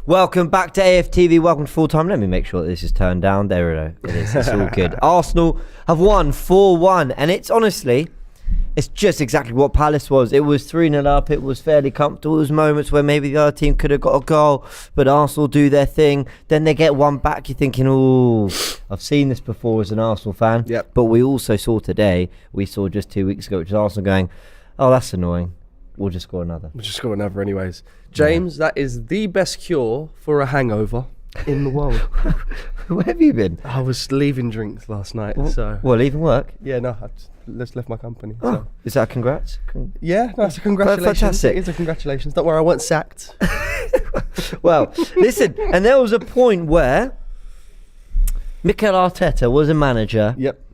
Welcome back to AFTV. Welcome to full time. Let me make sure that this is turned down. There we go. It is. It's all good. Arsenal have won 4-1, and it's honestly, it's just exactly what Palace was. It was 3-0 up. It was fairly comfortable. There was moments where maybe the other team could have got a goal, but Arsenal do their thing. Then they get one back. You're thinking, oh, I've seen this before as an Arsenal fan. Yep. But we also saw today, we saw just 2 weeks ago, which is Arsenal going, oh, that's annoying. We'll just score another. We'll just score another anyways. James, that is the best cure for a hangover in the world. Where have you been? I was leaving drinks last night, so... Well, leaving work? Yeah, no, I just left my company. Oh, so. Is that a congrats? Yeah, no, it's a congratulations. Fantastic. It is a congratulations. Don't worry, I wasn't sacked. Well, listen, and there was a point where Mikel Arteta was a manager. Yep.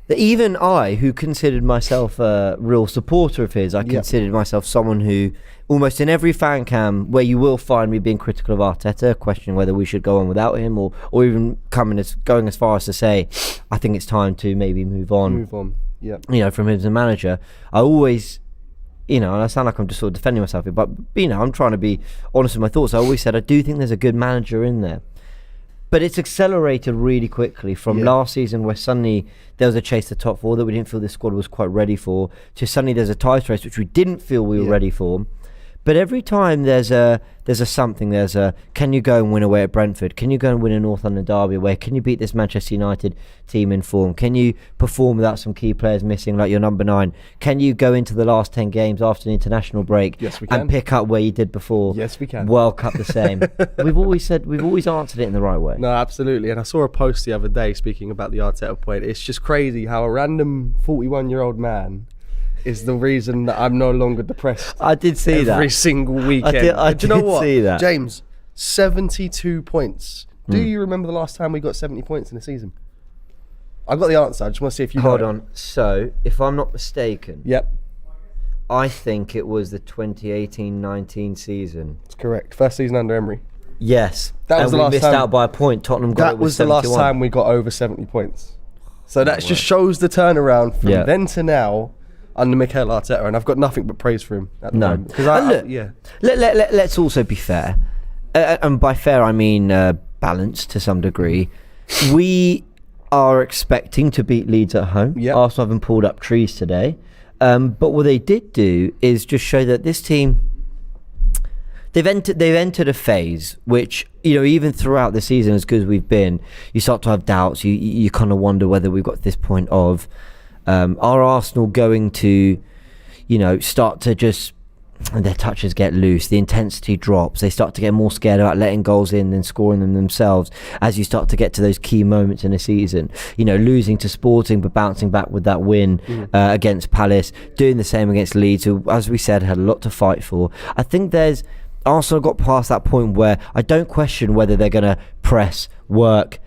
That even I, who considered myself a real supporter of his, I considered myself someone who, almost in every fan cam where you will find me being critical of Arteta, questioning whether we should go on without him, or even going as far as to say, I think it's time to maybe move on. Yeah. You know, from him as a manager. I always, you know, and I sound like I'm just sort of defending myself here, but you know, I'm trying to be honest with my thoughts. I always said I do think there's a good manager in there. But it's accelerated really quickly from last season, where suddenly there was a chase to top four that we didn't feel this squad was quite ready for, to suddenly there's a title race which we didn't feel we were ready for. But every time there's a can you go and win away at Brentford? Can you go and win a North London derby away? Can you beat this Manchester United team in form? Can you perform without some key players missing, like your number 9? Can you go into the last 10 games after an international break and pick up where you did before? Yes, we can. World Cup the same. We've always answered it in the right way. No, absolutely. And I saw a post the other day speaking about the Arteta point. It's just crazy how a random 41-year-old man is the reason that I'm no longer depressed. I did see that every single weekend. I did see that. James, 72 points. Do you remember the last time we got 70 points in a season? I've got the answer. I just want to see if you Hold on. So, if I'm not mistaken, I think it was the 2018-19 season. That's correct. First season under Emery. Yes. That was the last time. We missed out by a point. Tottenham got it with 71. That was the last time we got over 70 points. So that just shows the turnaround from then to now under Mikel Arteta, and I've got nothing but praise for him at the moment. Let's also be fair, and by fair I mean balanced to some degree. We are expecting to beat Leeds at home. Arsenal haven't pulled up trees today, but what they did do is just show that this team, they've entered a phase which, you know, even throughout the season, as good as we've been, you start to have doubts. You kind of wonder whether we've got to this point of are Arsenal going to, you know, start to just, their touches get loose, the intensity drops, they start to get more scared about letting goals in than scoring them themselves as you start to get to those key moments in a season. You know, losing to Sporting but bouncing back with that win against Palace, doing the same against Leeds, who, as we said, had a lot to fight for. I think Arsenal got past that point where I don't question whether they're going to press, work,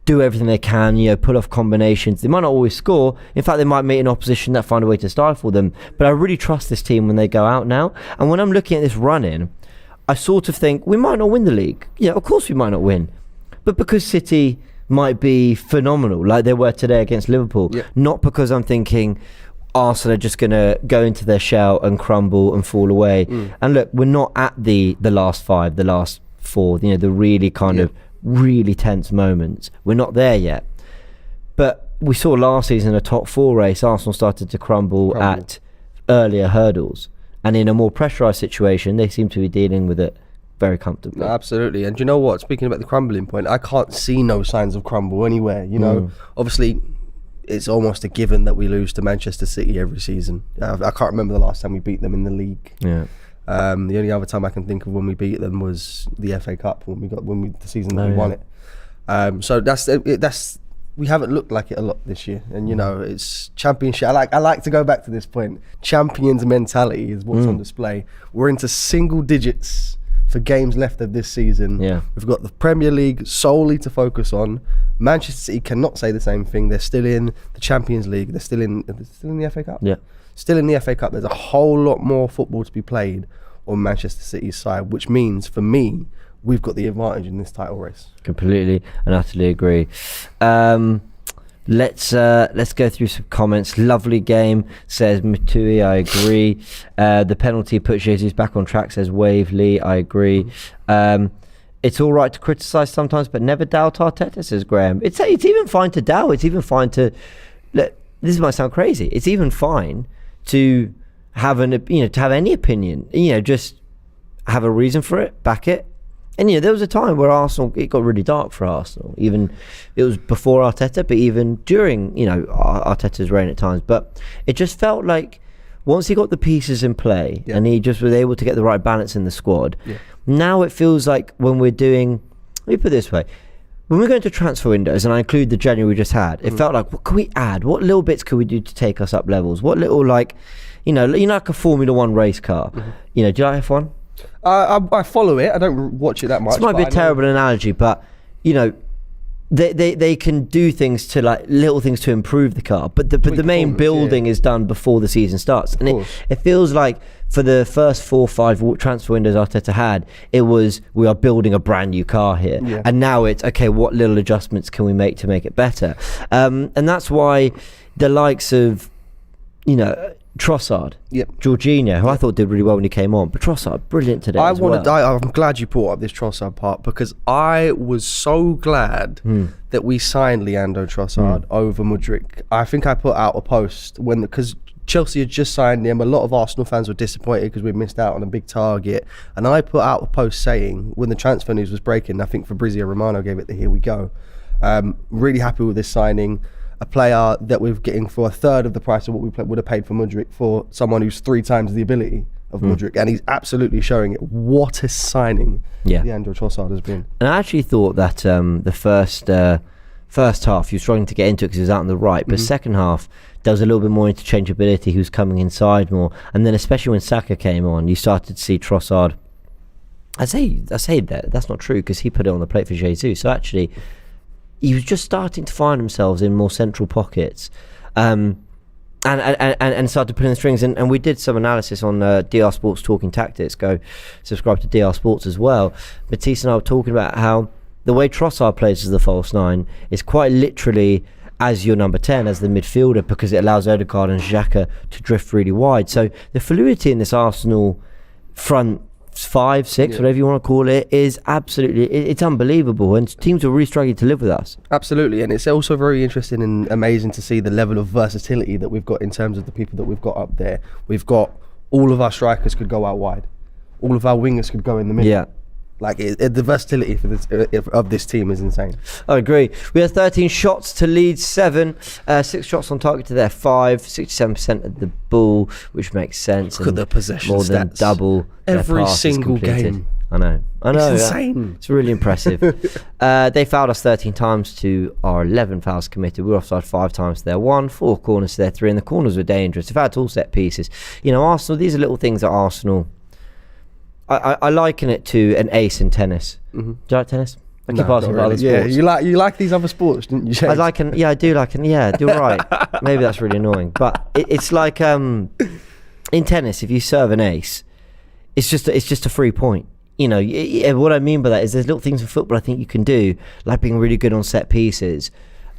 do everything they can, you know, pull off combinations. They might not always score. In fact, they might meet an opposition that find a way to stifle them. But I really trust this team when they go out now. And when I'm looking at this run-in, I sort of think we might not win the league. Yeah, of course we might not win. But because City might be phenomenal, like they were today against Liverpool, not because I'm thinking Arsenal are just going to go into their shell and crumble and fall away. And look, we're not at the last 5, the last 4, you know, the really kind of really tense moments. We're not there yet. But we saw last season a top 4 race, Arsenal started to crumble at earlier hurdles. And in a more pressurised situation, they seem to be dealing with it very comfortably. No, absolutely. And you know what? Speaking about the crumbling point, I can't see no signs of crumble anywhere. You know, obviously, it's almost a given that we lose to Manchester City every season. I can't remember the last time we beat them in the league. Yeah. The only other time I can think of when we beat them was the FA Cup the season that we won it. So that's we haven't looked like it a lot this year, and you know, it's championship. I like to go back to this point. Champions mentality is what's on display. We're into single digits for games left of this season. We've got the Premier League solely to focus on. Manchester City cannot say the same thing. They're still in the Champions League. They're still in the FA Cup. Still in the FA Cup. There's a whole lot more football to be played on Manchester City's side, which means, for me, we've got the advantage in this title race. Completely and utterly agree. Let's go through some comments. Lovely game, says Matui. I agree. The penalty put Jesus back on track, says Waveley. I agree. it's all right to criticise sometimes, but never doubt Arteta, says Graham. It's even fine to doubt. It's even fine to... This might sound crazy. It's even fine to have to have any opinion. Just have a reason for it, back it. And there was a time where Arsenal, it got really dark for Arsenal. Even it was before Arteta, but even during Arteta's reign at times. But it just felt like once he got the pieces in play and he just was able to get the right balance in the squad. Now it feels like when we're doing, let me put it this way. When we're going to transfer windows, and I include the January we just had, it felt like, what can we add? What little bits could we do to take us up levels? What little, like a Formula One race car. Do you like F1? I follow it. I don't watch it that much. This might be a terrible analogy, but they can do things to little things to improve the car, but the main building is done before the season starts, and it feels like for the first 4 or 5 transfer windows Arteta had, it was we are building a brand new car here, and now it's okay. What little adjustments can we make to make it better? And that's why the likes of Trossard, Jorginho, who I thought did really well when he came on, but Trossard, brilliant today. I'm glad you brought up this Trossard part, because I was so glad that we signed Leandro Trossard over Mudryk. I think I put out a post because Chelsea had just signed him. A lot of Arsenal fans were disappointed because we missed out on a big target, and I put out a post saying when the transfer news was breaking, I think Fabrizio Romano gave it the here we go. Really happy with this signing. A player that we're getting for a third of the price of what we would have paid for Mudryk, for someone who's 3 times the ability of Mudryk, and he's absolutely showing it. What a signing Leandro Trossard has been. And I actually thought that the first half he was struggling to get into it because he was out on the right, but second half there was a little bit more interchangeability. He was coming inside more, and then especially when Xhaka came on, you started to see Trossard. I say that's not true because he put it on the plate for Jesus. So actually, he was just starting to find themselves in more central pockets, and started putting the strings. And we did some analysis on DR Sports Talking Tactics. Go subscribe to DR Sports as well. Matisse and I were talking about how the way Trossard plays as the false 9 is quite literally as your number 10, as the midfielder, because it allows Odegaard and Xhaka to drift really wide. So the fluidity in this Arsenal front 5, 6, whatever you want to call it, is absolutely, it's unbelievable, and teams are really struggling to live with us. Absolutely, and it's also very interesting and amazing to see the level of versatility that we've got in terms of the people that we've got up there. We've got all of our strikers could go out wide, all of our wingers could go in the middle. The versatility of this team is insane. I agree. We had 13 shots to Leeds 7, 6 shots on target to their 5, 67% of the ball, which makes sense. Look at the possession more stats. Than double every single game. I know. It's insane. It's really impressive. They fouled us 13 times to our 11 fouls committed. We were offside 5 times to their 1, 4 corners to their 3, and the corners were dangerous. In fact, all set pieces. Arsenal, these are little things that Arsenal... I liken it to an ace in tennis. Do you like tennis? I keep asking about other sports. Yeah, you like these other sports, didn't you, James? I do like, you're right. Maybe that's really annoying, but it's like in tennis, if you serve an ace, it's just a free point. What I mean by that is there's little things in football I think you can do, like being really good on set pieces,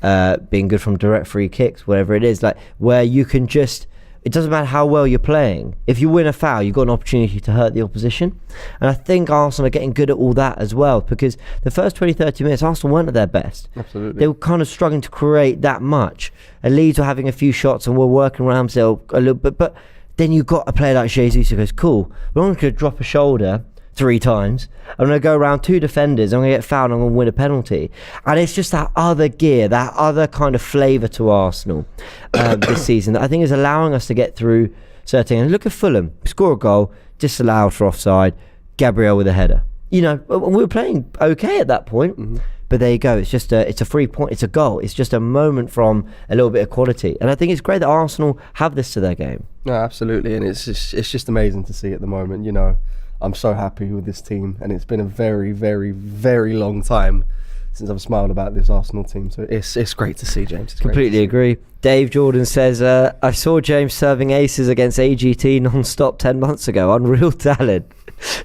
being good from direct free kicks, whatever it is, like where you can just. It doesn't matter how well you're playing. If you win a foul, you've got an opportunity to hurt the opposition. And I think Arsenal are getting good at all that as well, because the first 20, 30 minutes, Arsenal weren't at their best. Absolutely. They were kind of struggling to create that much. And Leeds were having a few shots and were working Ramsdale a little bit. But then you've got a player like Jesus who goes, cool, we're only going to drop a shoulder 3 times. I'm going to go around 2 defenders. I'm going to get fouled. I'm going to win a penalty. And it's just that other gear, that other kind of flavour to Arsenal this season that I think is allowing us to get through certain. And look at Fulham, score a goal, disallowed for offside. Gabriel with a header. We were playing okay at that point. But there you go. It's just it's a free point. It's a goal. It's just a moment from a little bit of quality. And I think it's great that Arsenal have this to their game. No, absolutely. And it's just amazing to see at the moment. I'm so happy with this team, and it's been a very, very, very long time since I've smiled about this Arsenal team. So it's great to see, James. Completely agree. Dave Jordan says, I saw James serving aces against AGT non-stop 10 months ago. Unreal talent.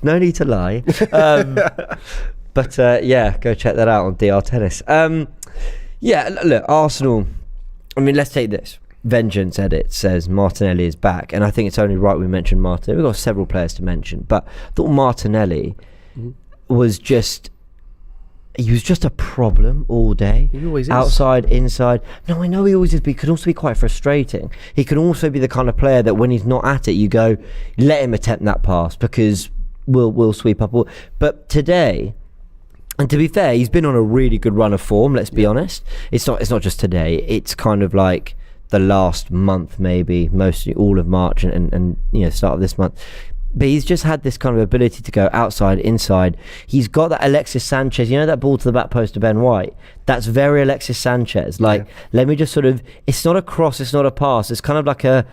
No need to lie. But go check that out on DR Tennis. Look, Arsenal, let's take this. Vengeance Edit says Martinelli is back, and I think it's only right we mentioned Martinelli. We've got several players to mention, but I thought Martinelli was just he was just a problem all day. He always is. Outside, inside. No, I know he always is, but he could also be quite frustrating. He can also be the kind of player that when he's not at it, you go, let him attempt that pass because we'll sweep up. But today, and to be fair, he's been on a really good run of form, let's be honest. It's not just today. It's kind of like the last month, maybe, mostly all of March and start of this month. But he's just had this kind of ability to go outside, inside. He's got that Alexis Sanchez, that ball to the back post of Ben White. That's very Alexis Sanchez. Let me just sort of, it's not a cross, it's not a pass. It's kind of like a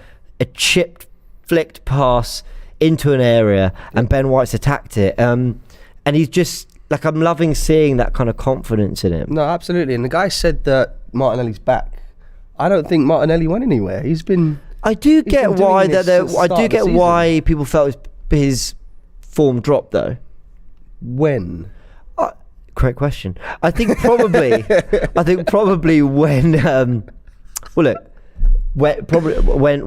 chipped, flicked pass into an area, and Ben White's attacked it. And he's just, I'm loving seeing that kind of confidence in him. No, absolutely. And the guy said that Martinelli's back. I don't think Martinelli went anywhere. I do get why why people felt his form dropped though. When? Correct question. I think probably. When.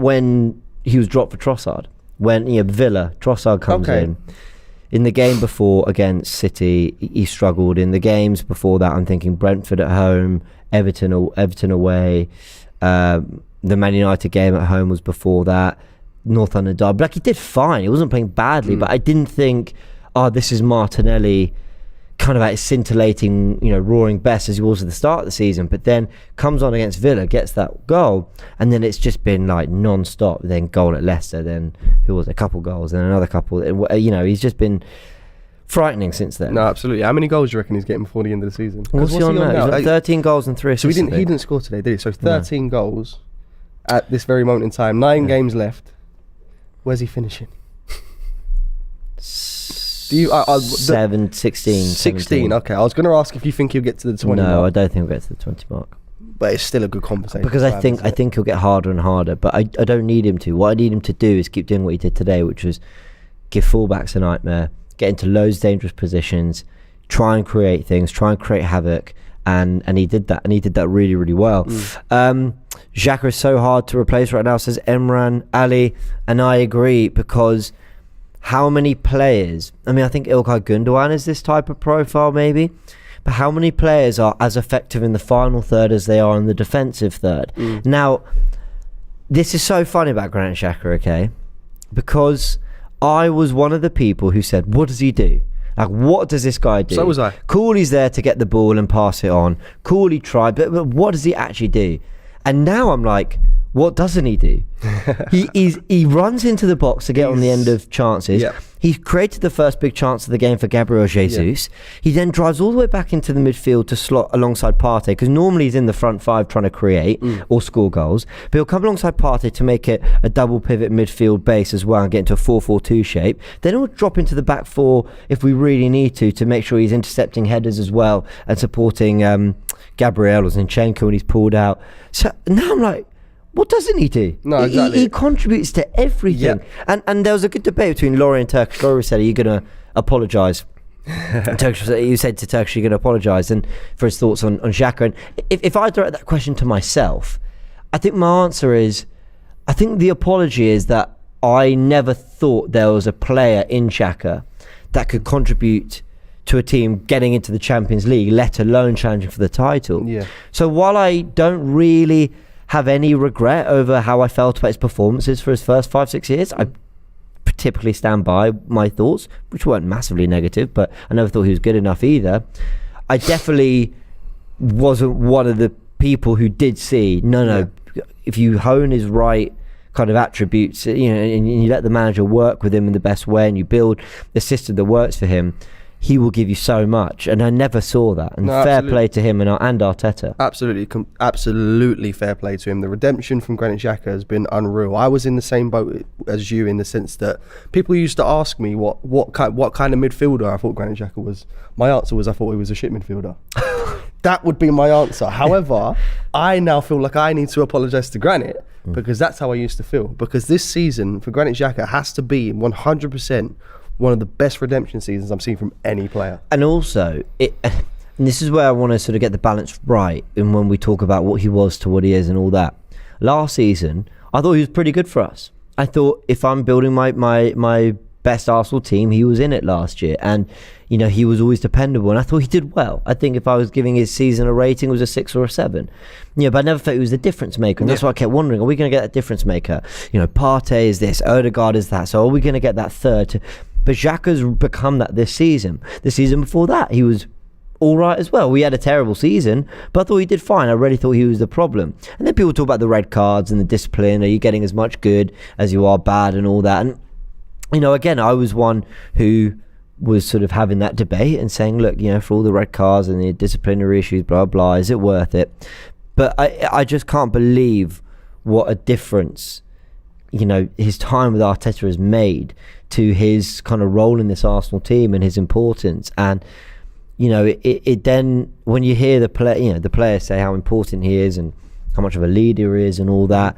When he was dropped for Trossard. When Villa, Trossard comes in the game before against City, he struggled. In the games before that, I'm thinking Brentford at home, Everton away. The Man United game at home was before that. Northampton derby. He did fine. He wasn't playing badly, but I didn't think, this is Martinelli kind of at his scintillating, roaring best as he was at the start of the season. But then comes on against Villa, gets that goal, and then it's just been non-stop. Then goal at Leicester, then a couple goals, then another couple. He's just been frightening since then. No, absolutely. How many goals do you reckon he's getting before the end of the season? What's he on now? He's 13 goals and 3 assists. So he didn't score today, did he? So 13 goals at this very moment in time. 9 games left. Where's he finishing? 16. 16. Okay, I was going to ask if you think he'll get to the 20 mark. No, I don't think he'll get to the 20 mark. But it's still a good conversation. Because I think he'll get harder and harder. But I don't need him to. What I need him to do is keep doing what he did today, which was give fullbacks a nightmare, get into loads of dangerous positions, try and create things, try and create havoc. And he did that, and he did that really, really well. Xhaka is so hard to replace right now, says Emran Ali, and I agree, because how many players, I think Ilkay Gundogan is this type of profile maybe, but how many players are as effective in the final third as they are in the defensive third? Now, this is so funny about Granit Xhaka, okay? Because I was one of the people who said, what does he do? What does this guy do? So was I. Cool, he's there to get the ball and pass it on. Cool, he tried, but what does he actually do? And now I'm like, what doesn't he do? he runs into the box to get on the end of chances. Yeah. He created the first big chance of the game for Gabriel Jesus. Yeah. He then drives all the way back into the midfield to slot alongside Partey, because normally he's in the front five trying to create or score goals. But he'll come alongside Partey to make it a double pivot midfield base as well and get into a 4-4-2 shape. Then he'll drop into the back four if we really need to make sure he's intercepting headers as well and supporting Gabriel or Zinchenko when he's pulled out. So now I'm like, what doesn't he do? No, exactly. He contributes to everything. Yep. And there was a good debate between Laurie and Turkish. Laurie said, are you going to apologise? Turkish, you said to Turkish, you're going to apologise, and for his thoughts on Xhaka. And if I direct that question to myself, I think my answer is, I think the apology is that I never thought there was a player in Xhaka that could contribute to a team getting into the Champions League, let alone challenging for the title. Yeah. So while I don't really have any regret over how I felt about his performances for his first 5-6 years, I typically stand by my thoughts, which weren't massively negative, but I never thought he was good enough either. I definitely wasn't one of the people who did see, if you hone his right kind of attributes, and you let the manager work with him in the best way, and you build a system that works for him, he will give you so much. And I never saw that. And fair play to him and Arteta. Absolutely fair play to him. The redemption from Granit Xhaka has been unreal. I was in the same boat as you, in the sense that people used to ask me what kind of midfielder I thought Granit Xhaka was. My answer was, I thought he was a shit midfielder. That would be my answer. However, I now feel like I need to apologise to Granit, because that's how I used to feel. Because this season for Granit Xhaka has to be 100% one of the best redemption seasons I've seen from any player. And also, and this is where I want to sort of get the balance right in when we talk about what he was to what he is and all that. Last season, I thought he was pretty good for us. I thought if I'm building my best Arsenal team, he was in it last year, and you know, he was always dependable, and I thought he did well. I think if I was giving his season a rating, it was a 6 or a 7. Yeah, but I never thought he was the difference maker, and that's why I kept wondering, are we going to get that difference maker? You know, Partey is this, Odegaard is that, so are we going to get that third? But Xhaka's become that this season. The season before that, he was all right as well. We had a terrible season, but I thought he did fine. I really thought he was the problem. And then people talk about the red cards and the discipline. Are you getting as much good as you are bad and all that? And, you know, again, I was one who was sort of having that debate and saying, look, you know, for all the red cards and the disciplinary issues, blah, blah, is it worth it? But I just can't believe what a difference, you know, his time with Arteta has made to his kind of role in this Arsenal team and his importance. And, you know, it then, when you hear the players say how important he is and how much of a leader he is and all that,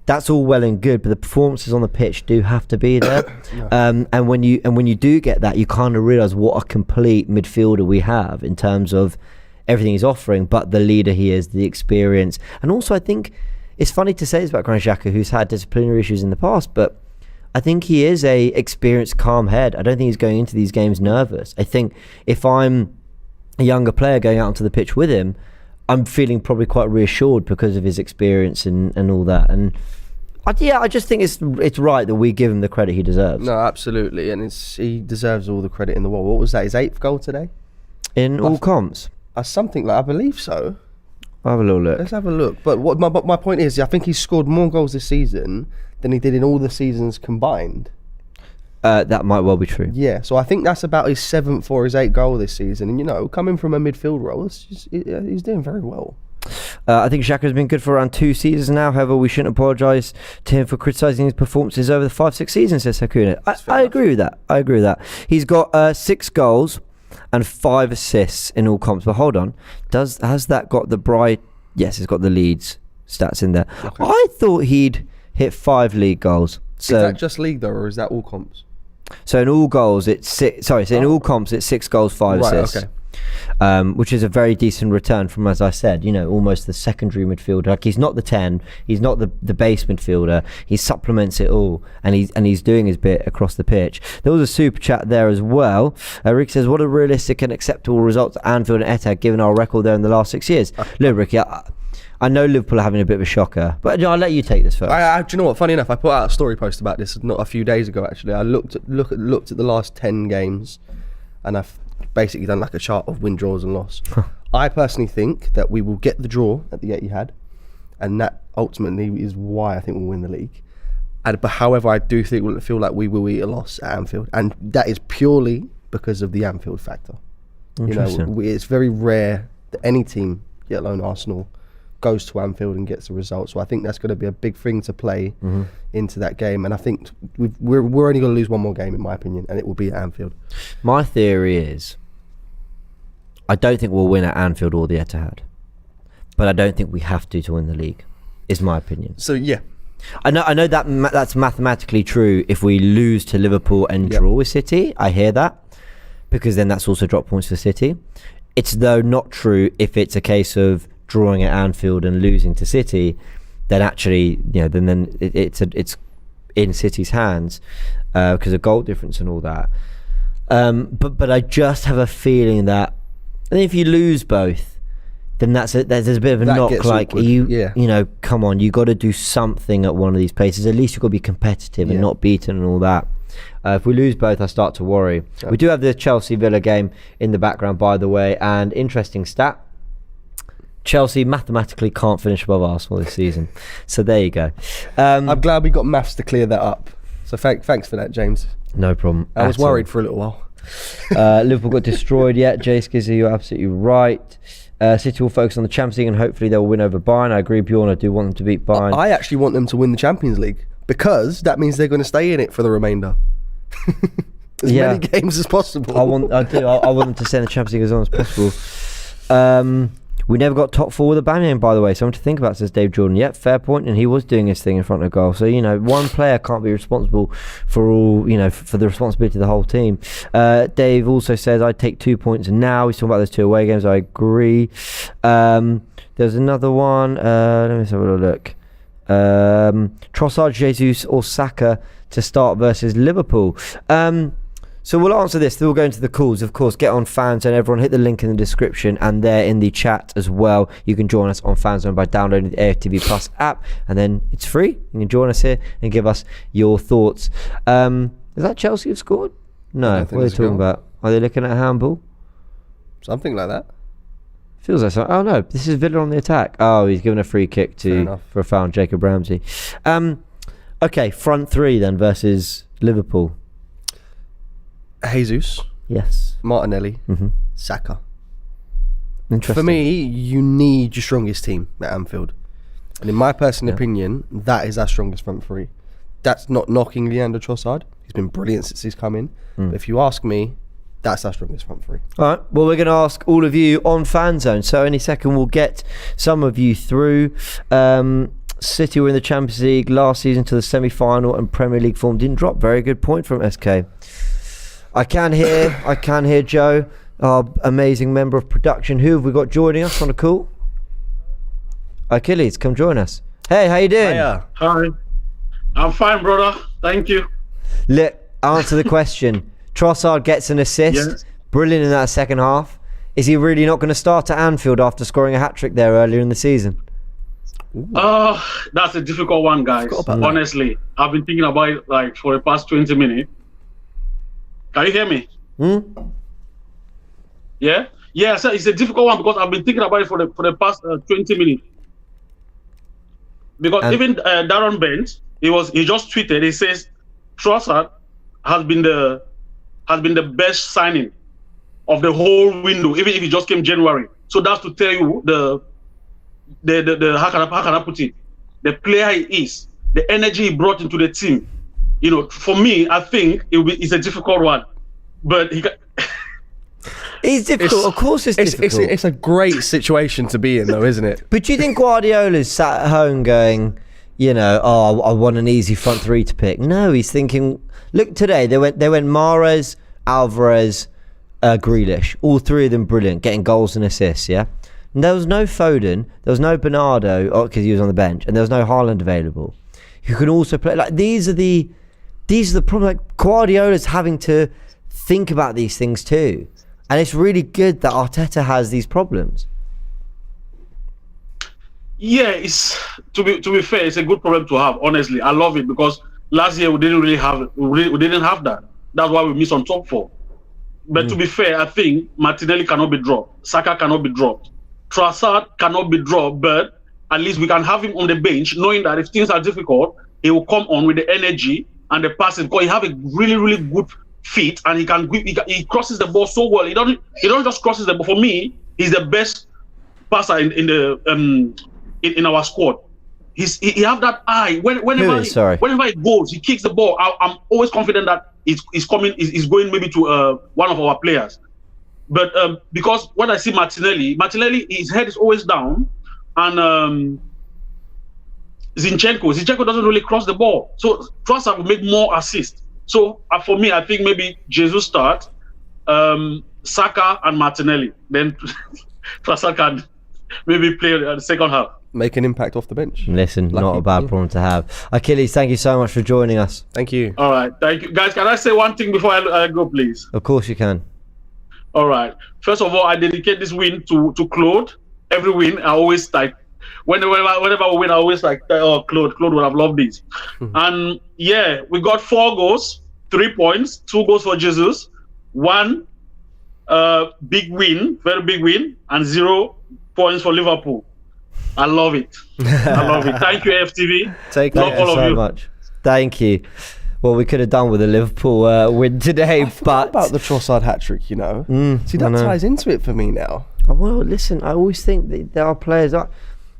that's all well and good, but the performances on the pitch do have to be there. And when you do get that, you kind of realise what a complete midfielder we have in terms of everything he's offering, but the leader he is, the experience. And also, I think it's funny to say this about Granit Xhaka, who's had disciplinary issues in the past, but I think he is a experienced, calm head. I don't think he's going into these games nervous. I think if I'm a younger player going out onto the pitch with him, I'm feeling probably quite reassured because of his experience and all that. And I just think it's right that we give him the credit he deserves. No, absolutely, and he deserves all the credit in the world. What was that? His 8th goal today in all comps? Something like, I believe so. I'll have a little look. Let's have a look. But what my point is, I think he's scored more goals this season than he did in all the seasons combined. That might well be true. Yeah, so I think that's about his 7th or his 8th goal this season. And, you know, coming from a midfield role, he's doing very well. I think Xhaka's been good for around 2 seasons now. However, we shouldn't apologise to him for criticising his performances over the 5-6 seasons, says Hakuna. I agree with that. He's got 6 goals and 5 assists in all comps. But hold on, has that got the Bright? Yes, it's got the Leeds stats in there. Okay. I thought he'd hit 5 league goals. So, is that just league though, or is that all comps? So in all goals, it's 6. Sorry, so in all comps, it's 6 goals, 5 assists. Okay. Which is a very decent return from, as I said, you know, almost the secondary midfielder. Like, he's not the 10, he's not the base midfielder. He supplements it all, and he's doing his bit across the pitch. There was a super chat there as well. Rick says, "What a realistic and acceptable result at Anfield and Etihad, given our record there in the last 6 years." Look, Ricky, I know Liverpool are having a bit of a shocker, but I'll let you take this first. Do you know what? Funny enough, I put out a story post about this not a few days ago. Actually, I looked at the last 10 games, and I've basically done like a chart of win, draws, and loss. I personally think that we will get the draw at the Etihad, and that ultimately is why I think we'll win the league. But however, I do think we'll feel like we will eat a loss at Anfield, and that is purely because of the Anfield factor. You know, it's very rare that any team, let alone Arsenal, goes to Anfield and gets a result. So I think that's going to be a big thing to play into that game. And I think we're only going to lose one more game, in my opinion, and it will be at Anfield. My theory is, I don't think we'll win at Anfield or the Etihad, but I don't think we have to win the league, is my opinion. So yeah, I know that that's mathematically true if we lose to Liverpool and draw with City. I hear that, because then that's also drop points for City. It's though not true if it's a case of drawing at Anfield and losing to City. Then actually, you know, then it's in City's hands because of goal difference and all that. But I just have a feeling that, and if you lose both, then there's a bit of a knock. Like, you know, come on, you got to do something at one of these places. At least you've got to be competitive and not beaten and all that. If we lose both, I start to worry. We do have the Chelsea Villa game in the background, by the way, and interesting stat: Chelsea mathematically can't finish above Arsenal this season. So there you go. I'm glad we got maths to clear that up. So thanks for that, James. No problem. I was worried for a little while. Liverpool got destroyed yet. Jay Skizzy, you're absolutely right. City will focus on the Champions League and hopefully they'll win over Bayern. I agree, Bjorn. I do want them to beat Bayern. I actually want them to win the Champions League, because that means they're going to stay in it for the remainder. As many games as possible. I want them to stay in the Champions League as long as possible. We never got top 4 with Aubameyang, by the way. Something to think about, says Dave Jordan. Yep, fair point, and he was doing his thing in front of goal. So, you know, one player can't be responsible for all, you know, for the responsibility of the whole team. Dave also says, I'd take 2 points now. He's talking about those 2 away games. I agree. There's another one. Let me have a little look. Trossard, Jesus or Saka to start versus Liverpool. So we'll answer this. Then we'll go into the calls. Of course, get on FANZONE. Everyone hit the link in the description and there in the chat as well. You can join us on FANZONE by downloading the AFTV Plus app, and then it's free. You can join us here and give us your thoughts. Is that Chelsea have scored? No. What are they talking about? Are they looking at a handball? Something like that. Feels like something. Oh no, this is Villa on the attack. Oh, he's given a free kick for a foul on Jacob Ramsey. Okay, front three then versus Liverpool. Jesus. Yes. Martinelli. Saka. Interesting. For me, you need your strongest team at Anfield. And in my personal opinion, that is our strongest front three. That's not knocking Leandro Trossard. He's been brilliant since he's come in. But if you ask me, that's our strongest front three. All right. Well, we're going to ask all of you on FANZONE. So any second, we'll get some of you through. City were in the Champions League last season to the semi-final, and Premier League form didn't drop. Very good point from SK. I can hear Joe, our amazing member of production. Who have we got joining us on the call? Achilles, come join us. Hey, how you doing? Hiya. Hi. I'm fine, brother. Thank you. Look, answer the question. Trossard gets an assist. Yes. Brilliant in that second half. Is he really not going to start at Anfield after scoring a hat-trick there earlier in the season? That's a difficult one, guys. Honestly, I've been thinking about it like for the past 20 minutes. Can you hear me? Yeah, so it's a difficult one because I've been thinking about it for the past 20 minutes. Because even Darren Bent, he just tweeted. He says Trossard has been the best signing of the whole window, even if he just came January. So that's to tell you the how can I put it? The player he is, the energy he brought into the team. You know, for me, I think it's a difficult one, but it's difficult. Of course, it's difficult. It's a great situation to be in, though, isn't it? But do you think Guardiola's sat at home going, you know, I want an easy front three to pick? No, he's thinking. Look, today they went Mahrez, Alvarez, Grealish. All three of them brilliant, getting goals and assists. Yeah, and there was no Foden, there was no Bernardo because he was on the bench, and there was no Haaland available. Who can also play like these are the problem. Like Guardiola's having to think about these things too, and it's really good that Arteta has these problems. Yeah, it's to be fair, it's a good problem to have. Honestly, I love it because last year we didn't really have we didn't have that. That's why we missed on top four. But to be fair, I think Martinelli cannot be dropped. Saka cannot be dropped. Trossard cannot be dropped, but at least we can have him on the bench, knowing that if things are difficult, he will come on with the energy and the passing. Because he have a really, really good feet, and he crosses the ball so well. He don't just crosses the ball. For me, he's the best passer in our squad. He have that eye. Whenever he goes, he kicks the ball. I'm always confident that he's going maybe to one of our players. But because when I see Martinelli, his head is always down, and Zinchenko doesn't really cross the ball. So Trossard will make more assists. So for me, I think maybe Jesus start, Saka and Martinelli. Then Trossard can maybe play the second half. Make an impact off the bench. Listen, not a bad problem to have. Achilles, thank you so much for joining us. Thank you. All right, thank you. Guys, can I say one thing before I go, please? Of course you can. All right. First of all, I dedicate this win to Claude. Every win, I always like, whenever we win, I always like, oh, Claude would have loved this. And yeah, we got 4 goals, 3 points, 2 goals for Jesus, 1 big win, very big win, and 0 points for Liverpool. I love it. I love it. Thank you, AFTV. Thank you so much. Thank you. Well, we could have done with a Liverpool win today, but about the Trossard hat-trick, you know. See, that ties into it for me now. Well, listen, I always think that there are players. I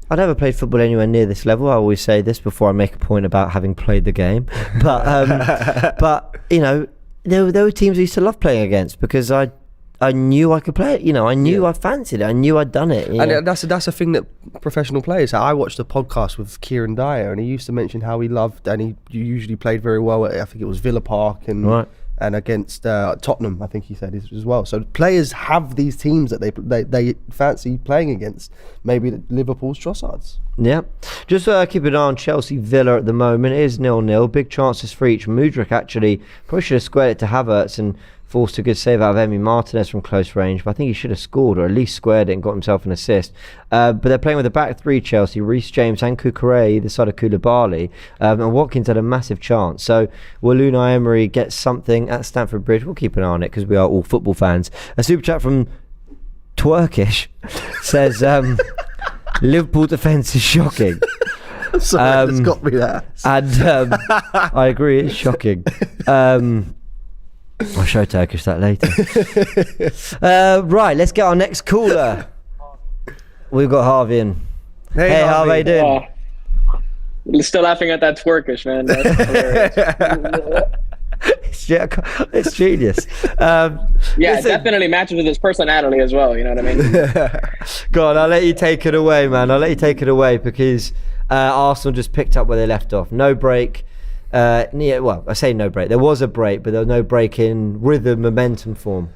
never played football anywhere near this level. I always say this before I make a point about having played the game. But but you know, there were teams I used to love playing against because I knew I could play it. You know, I knew I fancied it. I knew I'd done it. And that's a thing that professional players. I watched a podcast with Kieran Dyer, and he used to mention how he loved, and he usually played very well at, I think it was Villa Park and and against Tottenham, I think he said as well. So players have these teams that they fancy playing against. Maybe Liverpool's Trossards. Yeah. Just keep an eye on Chelsea Villa at the moment. It is 0-0. Big chances for each. Mudryk actually probably should have squared it to Havertz and forced a good save out of Emi Martinez from close range, but I think he should have scored or at least squared it and got himself an assist. But they're playing with a back three, Chelsea. Reece James and Cucurella, the side of Koulibaly, and Watkins had a massive chance. So will Unai Emery get something at Stamford Bridge? We'll keep an eye on it because we are all football fans. A super chat from Twerkish says Liverpool defence is shocking. Sorry, it's got me there. And I agree, it's shocking. I'll show Turkish that later. Right, let's get our next caller. We've got Harvey in. Hey Harvey, how you doing? Still laughing at that twerkish, man. It's genius. It definitely matches with his personality as well. You know what I mean? Go on, I'll let you take it away, man. I'll let you take it away because Arsenal just picked up where they left off. No break. Well, I say no break. There was a break, but there was no break in rhythm, momentum form.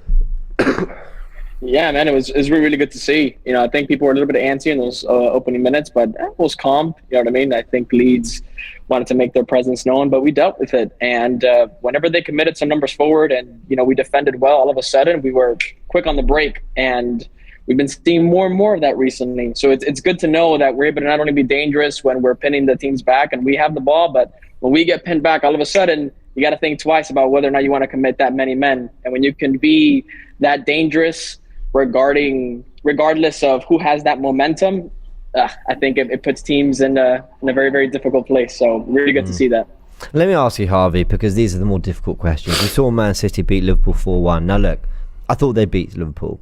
Yeah, man, it was really, really good to see. You know, I think people were a little bit antsy in those opening minutes, but it was calm. You know what I mean? I think Leeds wanted to make their presence known, but we dealt with it. And whenever they committed some numbers forward and, you know, we defended well, all of a sudden we were quick on the break. And we've been seeing more and more of that recently. So it's good to know that we're able to not only be dangerous when we're pinning the teams back and we have the ball, but when we get pinned back, all of a sudden, you got to think twice about whether or not you want to commit that many men. And when you can be that dangerous regardless of who has that momentum, I think it puts teams in a very, very difficult place. So really good to see that. Let me ask you, Harvey, because these are the more difficult questions. We saw Man City beat Liverpool 4-1. Now, look, I thought they beat Liverpool.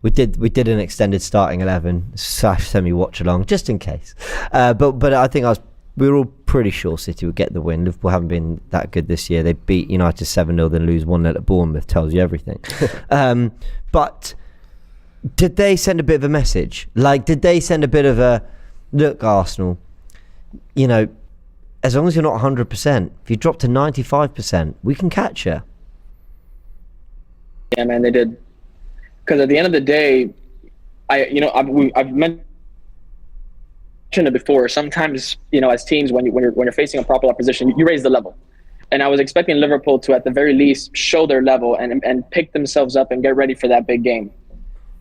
We did an extended starting 11 / semi-watch along, just in case. But I think we were all pretty sure City would get the win. Liverpool haven't been that good this year. They beat United 7-0, then lose 1-0 at Bournemouth. Tells you everything. But did they send a bit of a message? Like, did they send a bit of a, look, Arsenal, you know, as long as you're not 100%, if you drop to 95%, we can catch you. Yeah, man, they did. Because at the end of the day, I've mentioned it before. Sometimes, you know, as teams, when you're facing a proper opposition, you raise the level. And I was expecting Liverpool to, at the very least, show their level and pick themselves up and get ready for that big game.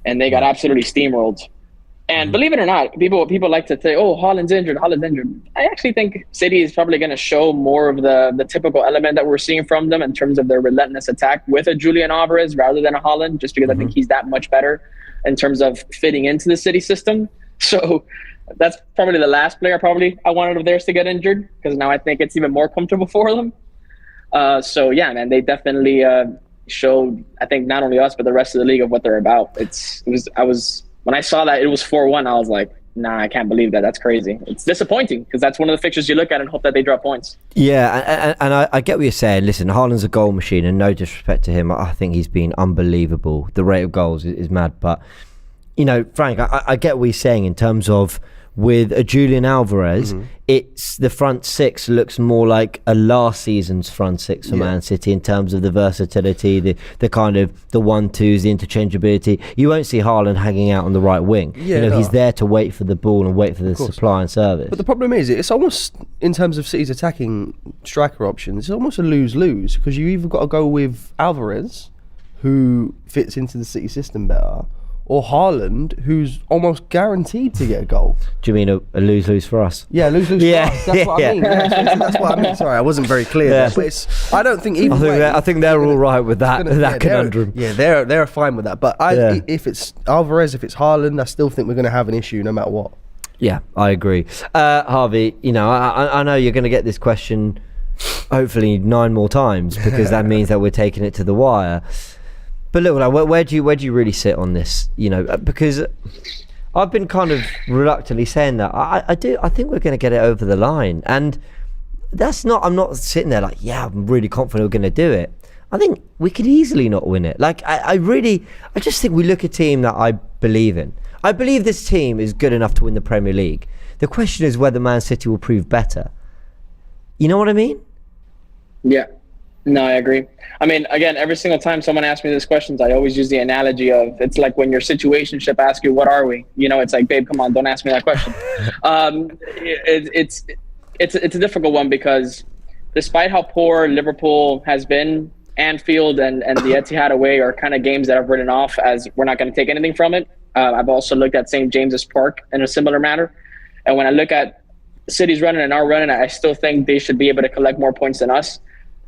And they got absolutely steamrolled. And believe it or not, people like to say, "Oh, Haaland's injured. I actually think City is probably going to show more of the typical element that we're seeing from them in terms of their relentless attack with a Julian Alvarez rather than a Haaland, just because I think he's that much better in terms of fitting into the City system. So that's probably the last player I wanted of theirs to get injured, because now I think it's even more comfortable for them. So yeah, man, they definitely showed, I think, not only us but the rest of the league of what they're about. When I saw that it was 4-1, I was like, nah, I can't believe that. That's crazy. It's disappointing because that's one of the fixtures you look at and hope that they drop points. Yeah, and I get what you're saying. Listen, Haaland's a goal machine, and no disrespect to him, I think he's been unbelievable. The rate of goals is mad. But, you know, Frank, I get what you're saying in terms of with a Julian Alvarez, it's the front six looks more like a last season's front six for Man City in terms of the versatility, the kind of the 1-2s, the interchangeability. You won't see Haaland hanging out on the right wing. He's there to wait for the ball and wait for the supply and service. But the problem is, it's almost, in terms of City's attacking striker options, it's almost a lose-lose, because you either got to go with Alvarez, who fits into the City system better, or Haaland, who's almost guaranteed to get a goal. Do you mean a lose-lose for us? Yeah, lose-lose for us. That's what I mean. That's what I mean. Sorry, I wasn't very clear there. But I don't think either way. I think they're all right with that conundrum. They're fine with that. But if it's Alvarez, if it's Haaland, I still think we're going to have an issue no matter what. Yeah, I agree. Harvey, you know, I know you're going to get this question hopefully 9 more times, because that means that we're taking it to the wire. But look, where do you really sit on this? You know, because I've been kind of reluctantly saying that I think we're going to get it over the line, and I'm not sitting there like, yeah, I'm really confident we're going to do it. I think we could easily not win it. Like I just think we look at a team that I believe in. I believe this team is good enough to win the Premier League. The question is whether Man City will prove better. You know what I mean? Yeah. No, I agree. I mean, again, every single time someone asks me these questions, I always use the analogy of it's like when your situationship asks you, "What are we?" You know, it's like, babe, come on, don't ask me that question. It's a difficult one because despite how poor Liverpool has been, Anfield and the Etihad away are kind of games that I've written off as we're not going to take anything from it. I've also looked at St. James's Park in a similar manner. And when I look at City's running and our running, I still think they should be able to collect more points than us.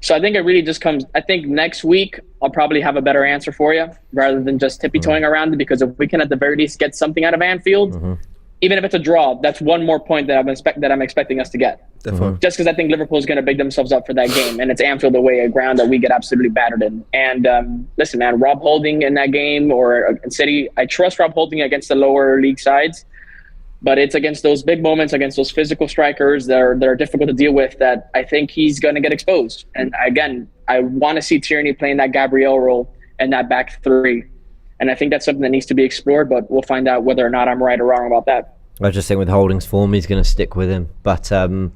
So I think it really just comes, I think next week I'll probably have a better answer for you rather than just tippy-toeing around it, because if we can at the very least get something out of Anfield, even if it's a draw, that's one more point that I'm expecting us to get. Just because I think Liverpool is going to big themselves up for that game, and it's Anfield away, a ground that we get absolutely battered in. And listen, man, Rob Holding in that game or in City, I trust Rob Holding against the lower league sides, but it's against those big moments, against those physical strikers that are difficult to deal with, that I think he's going to get exposed. And again, I want to see Tierney playing that Gabriel role and that back three. And I think that's something that needs to be explored, but we'll find out whether or not I'm right or wrong about that. I just think with Holding's form, he's going to stick with him. But I know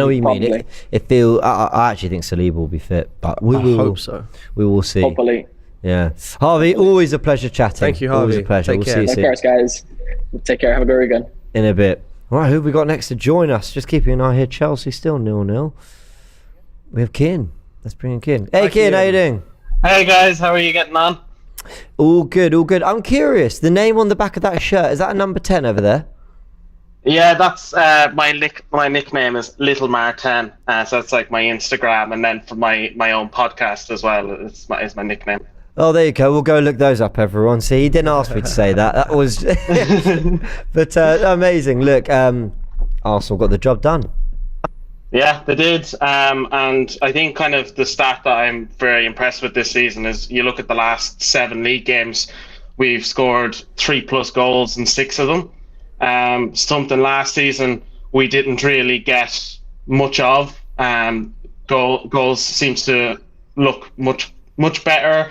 what you mean. I actually think Saliba will be fit, but I hope so. We will see. Hopefully. Yeah. Harvey, always a pleasure chatting. Thank you, Harvey. Always a pleasure. Take care. See you soon. Likewise, guys. Take care. Have a good weekend. In a bit. All right, who have we got next to join us? Just keeping an eye here. Chelsea still 0-0. We have Kian. Let's bring in Kian. Hey, Kian, how you doing? Hey, guys. How are you getting on? All good, all good. I'm curious. The name on the back of that shirt, is that a number 10 over there? Yeah, that's my nickname is Little Martin. So it's like my Instagram, and then for my own podcast as well. It's my nickname. Oh, there you go. We'll go look those up, everyone. See, he didn't ask me to say that. That was... But amazing. Look, Arsenal got the job done. Yeah, they did. And I think kind of the stat that I'm very impressed with this season is you look at the last 7 league games, we've scored 3+ goals in 6 of them. Something last season we didn't really get much of. Goals seems to look much better.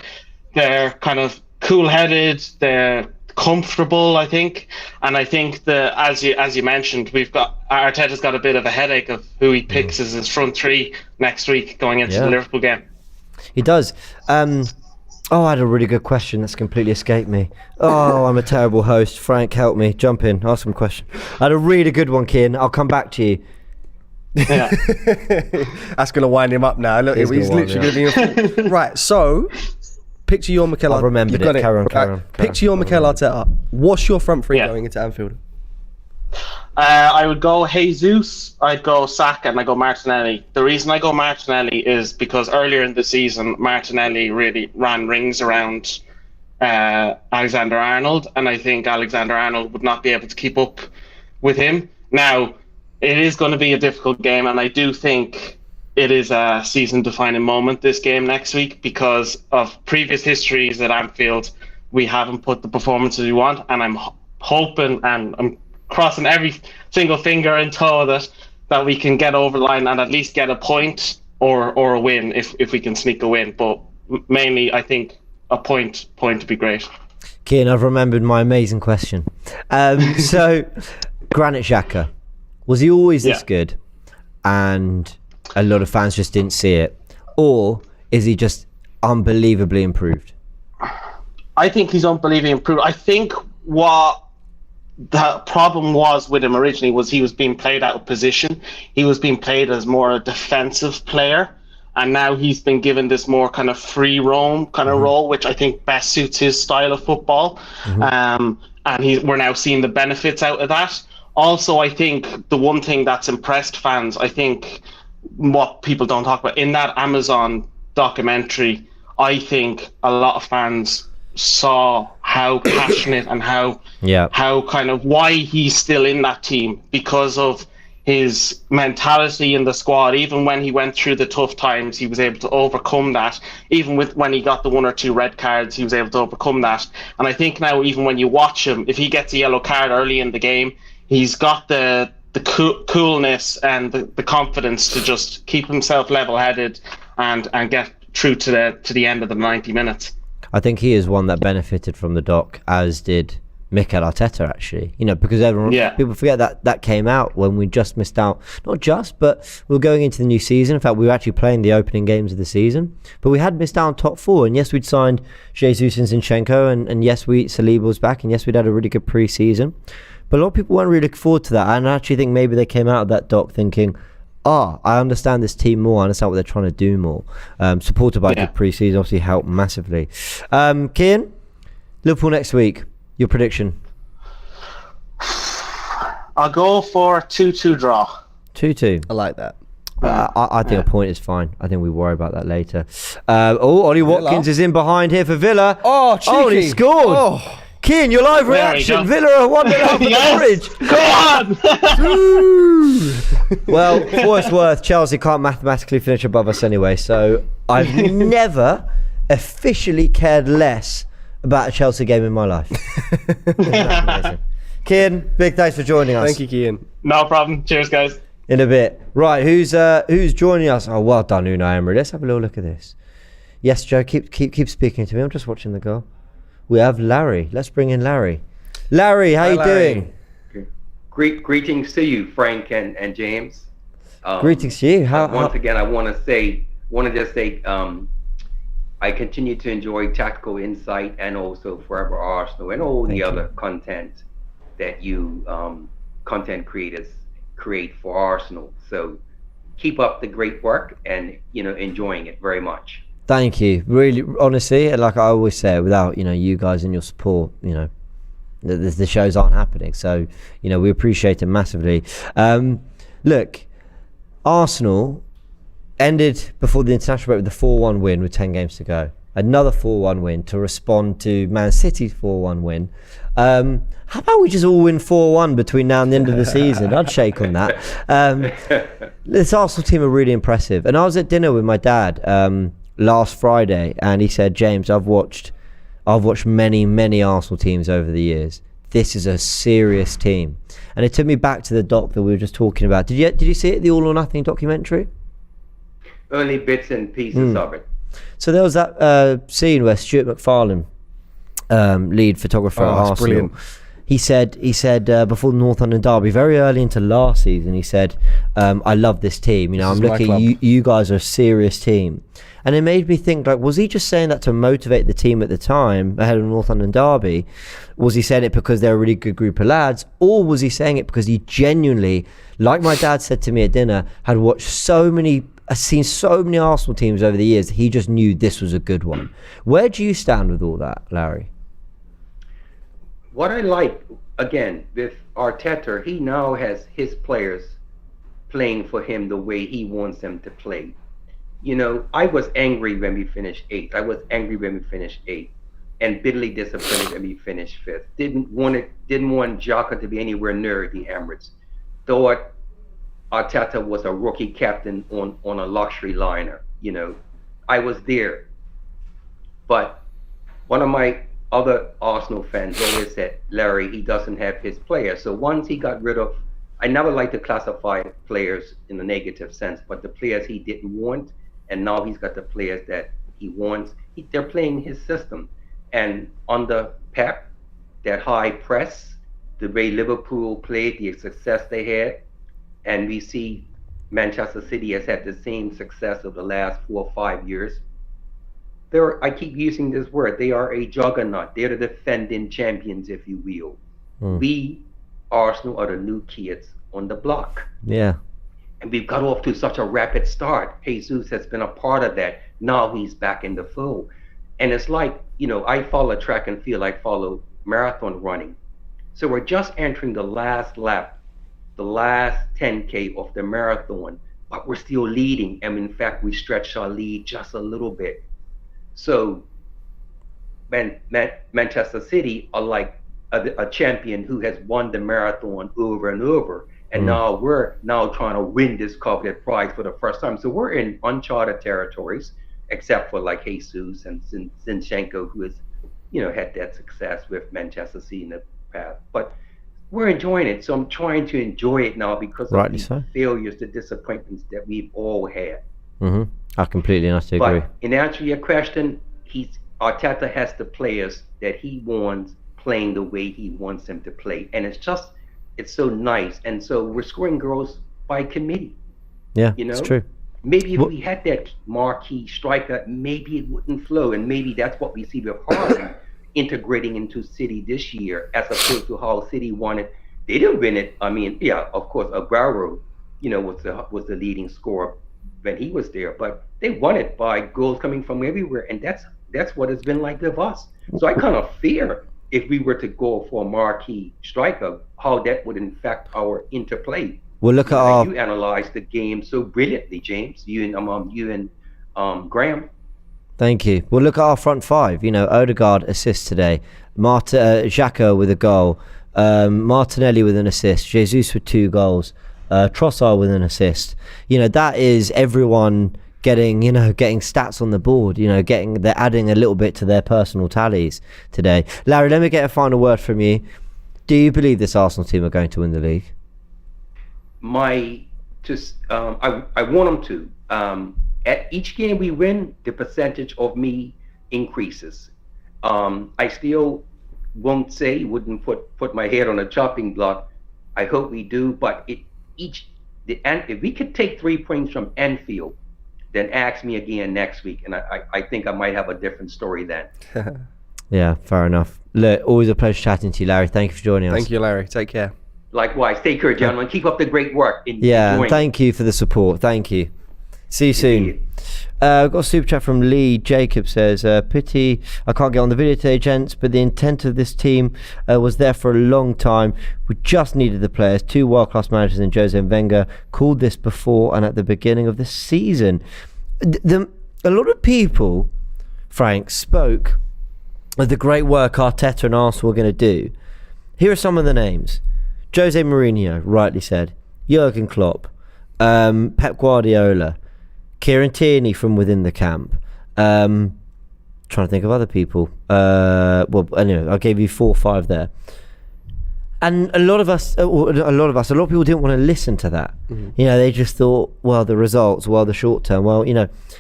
They're kind of cool-headed. They're comfortable, I think. And I think that, as you mentioned, Arteta's got a bit of a headache of who he picks as his front three next week going into the Liverpool game. He does. I had a really good question that's completely escaped me. Oh, I'm a terrible host. Frank, help me. Jump in. Ask him a question. I had a really good one, Kian. I'll come back to you. Yeah. That's going to wind him up now. Look, he's literally going to be... Right, so... Picture your Mikel Arteta. I've remembered it. Carry on. Picture your Mikel Arteta. What's your front three going into Anfield? I would go Jesus, I'd go Saka, and I'd go Martinelli. The reason I go Martinelli is because earlier in the season, Martinelli really ran rings around Alexander-Arnold, and I think Alexander-Arnold would not be able to keep up with him. Now, it is going to be a difficult game, and I do think it is a season-defining moment, this game next week, because of previous histories at Anfield. We haven't put the performances we want, and I'm hoping and I'm crossing every single finger and toe that we can get over the line and at least get a point or a win if we can sneak a win. But mainly, I think a point would be great. Kian, I've remembered my amazing question. So, Granit Xhaka, was he always this good? And a lot of fans just didn't see it, or is he just unbelievably improved? I think he's unbelievably improved. I think what the problem was with him originally was he was being played out of position. He was being played as more a defensive player, and now he's been given this more kind of free roam kind of role, which I think best suits his style of football. And we're now seeing the benefits out of that. Also, I think the one thing that's impressed fans, I think what people don't talk about in that Amazon documentary, I think a lot of fans saw how passionate and how kind of why he's still in that team, because of his mentality in the squad. Even when he went through the tough times, he was able to overcome that. Even when he got the 1 or 2 red cards, he was able to overcome that. And I think now, even when you watch him, if he gets a yellow card early in the game, he's got the coolness and the confidence to just keep himself level-headed and get through to the end of the 90 minutes. I think he is one that benefited from the doc, as did Mikel Arteta, actually, because people forget that came out when we just missed out. Not just, but we were going into the new season. In fact, we were actually playing the opening games of the season, but we had missed out on top 4. And yes, we'd signed Jesus and Zinchenko, and yes, Saliba was back, and yes, we'd had a really good pre-season. But a lot of people weren't really looking forward to that. And I actually think maybe they came out of that doc thinking, I understand this team more. I understand what they're trying to do more. Supported by good pre-season obviously helped massively. Kian, Liverpool next week. Your prediction? I'll go for 2-2 draw. 2-2. I like that. I think a point is fine. I think we worry about that later. Ollie Watkins is in behind here for Villa. Oh, cheeky. Oh, he scored. Oh. Keane, your live reaction. Villa are 1-0 up the bridge. Go on. Well, for what it's worth, Chelsea can't mathematically finish above us anyway. So I've never officially cared less about a Chelsea game in my life. Kean, big thanks for joining us. Thank you, Kean. No problem. Cheers, guys. In a bit. Right, who's joining us? Oh, well done, Unai Emery. Let's have a little look at this. Yes, Joe, keep speaking to me. I'm just watching the goal. We have Larry. Let's bring in Larry. Larry, how you doing? Greetings to you, Frank and James. Greetings to you. Once again, I want to just say, I continue to enjoy Tactical Insight and also Forever Arsenal and all the other content that you content creators create for Arsenal. So keep up the great work and enjoying it very much. Thank you. Really, honestly, like I always say, without you guys and your support, the shows aren't happening. So we appreciate it massively. Look, Arsenal ended before the international break with a 4-1 win with 10 games to go. Another 4-1 win to respond to Man City's 4-1 win. How about we just all win 4-1 between now and the end of the season? I'd shake on that. This Arsenal team are really impressive. And I was at dinner with my dad last Friday, and he said, James, I've watched many Arsenal teams over the years. This is a serious team. And it took me back to the doc that we were just talking about. Did you see it, the All or Nothing documentary? Only bits and pieces of it. So there was that scene where Stuart McFarlane, lead photographer at Arsenal, brilliant. He said before the North London derby, very early into last season, he said, I love this team. I'm looking at you guys are a serious team. And it made me think, like, was he just saying that to motivate the team at the time ahead of the North London derby? Was he saying it because they're a really good group of lads? Or was he saying it because he genuinely, like my dad said to me at dinner, had seen so many Arsenal teams over the years, he just knew this was a good one. Where do you stand with all that, Larry? What I like, again, with Arteta, he now has his players playing for him the way he wants them to play. I was angry when we finished 8th. I was angry when we finished 8th, and bitterly disappointed when we finished 5th. Didn't want Xhaka to be anywhere near the Emirates. Thought Arteta was a rookie captain on a luxury liner. I was there. But one of my other Arsenal fans always said, Larry, he doesn't have his players. So once he got rid of, I never like to classify players in the negative sense, but the players he didn't want, and now he's got the players that he wants. They're playing his system. And under Pep, that high press, the way Liverpool played, the success they had, and we see Manchester City has had the same success of the last 4 or 5 years. I keep using this word, they are a juggernaut. They're the defending champions, if you will. We, Arsenal, are the new kids on the block. Yeah. And we've got off to such a rapid start. Jesus has been a part of that. Now he's back in the fold. And it's like, I follow track and field, I follow marathon running. So we're just entering the last lap, the last 10K of the marathon, but we're still leading. And in fact, we stretched our lead just a little bit. So Manchester City are like a champion who has won the marathon over and over. And now we're trying to win this coveted prize for the first time. So we're in uncharted territories, except for like Jesus and Zinchenko, who has, had that success with Manchester City in the past. But we're enjoying it. So I'm trying to enjoy it now because of the failures, the disappointments that we've all had. I completely agree. But in answer to your question, Arteta has the players that he wants playing the way he wants them to play. And it's so nice. And so we're scoring goals by committee. Yeah, you know, it's true. Maybe if we had that marquee striker, maybe it wouldn't flow. And maybe that's what we see with Haaland integrating into City this year, as opposed to how City wanted. They didn't win it. I mean, yeah, of course, Aguero, was the leading scorer when he was there, but they won it by goals coming from everywhere, and that's what it's been like with us. So I kind of fear if we were to go for a marquee striker, how that would affect our interplay. Well, look at you analyzed the game so brilliantly, James. You and Graham. Thank you. Well, look at our front five. Odegaard assists today. Xhaka with a goal. Martinelli with an assist. Jesus with 2 goals. Trossard with an assist. That is everyone getting stats on the board. They're adding a little bit to their personal tallies today. Larry, let me get a final word from you. Do you believe this Arsenal team are going to win the league? I want them to. At each game we win, the percentage of me increases. I still wouldn't put my head on a chopping block. I hope we do, but if we could take 3 points from Anfield, then ask me again next week, and I think I might have a different story then. Yeah, fair enough. Look, always a pleasure chatting to you, Larry. Thank you for joining us. Thank you, Larry. Take care. Likewise. Take care, gentlemen. Keep up the great work. Thank you for the support. Thank you. See you soon. I've got a super chat from Lee. Jacob says, pity I can't get on the video today, gents, but the intent of this team was there for a long time. We just needed the players. 2 world-class managers in Jose and Wenger called this before and at the beginning of the season. A lot of people, Frank, spoke of the great work Arteta and Arsenal were going to do. Here are some of the names. Jose Mourinho, rightly said. Jurgen Klopp. Pep Guardiola. Kieran Tierney from within the camp. Trying to think of other people. Anyway, I gave you 4 or 5 there. And a lot of people didn't want to listen to that. Mm-hmm. They just thought, well, the results, well, the short term. Well,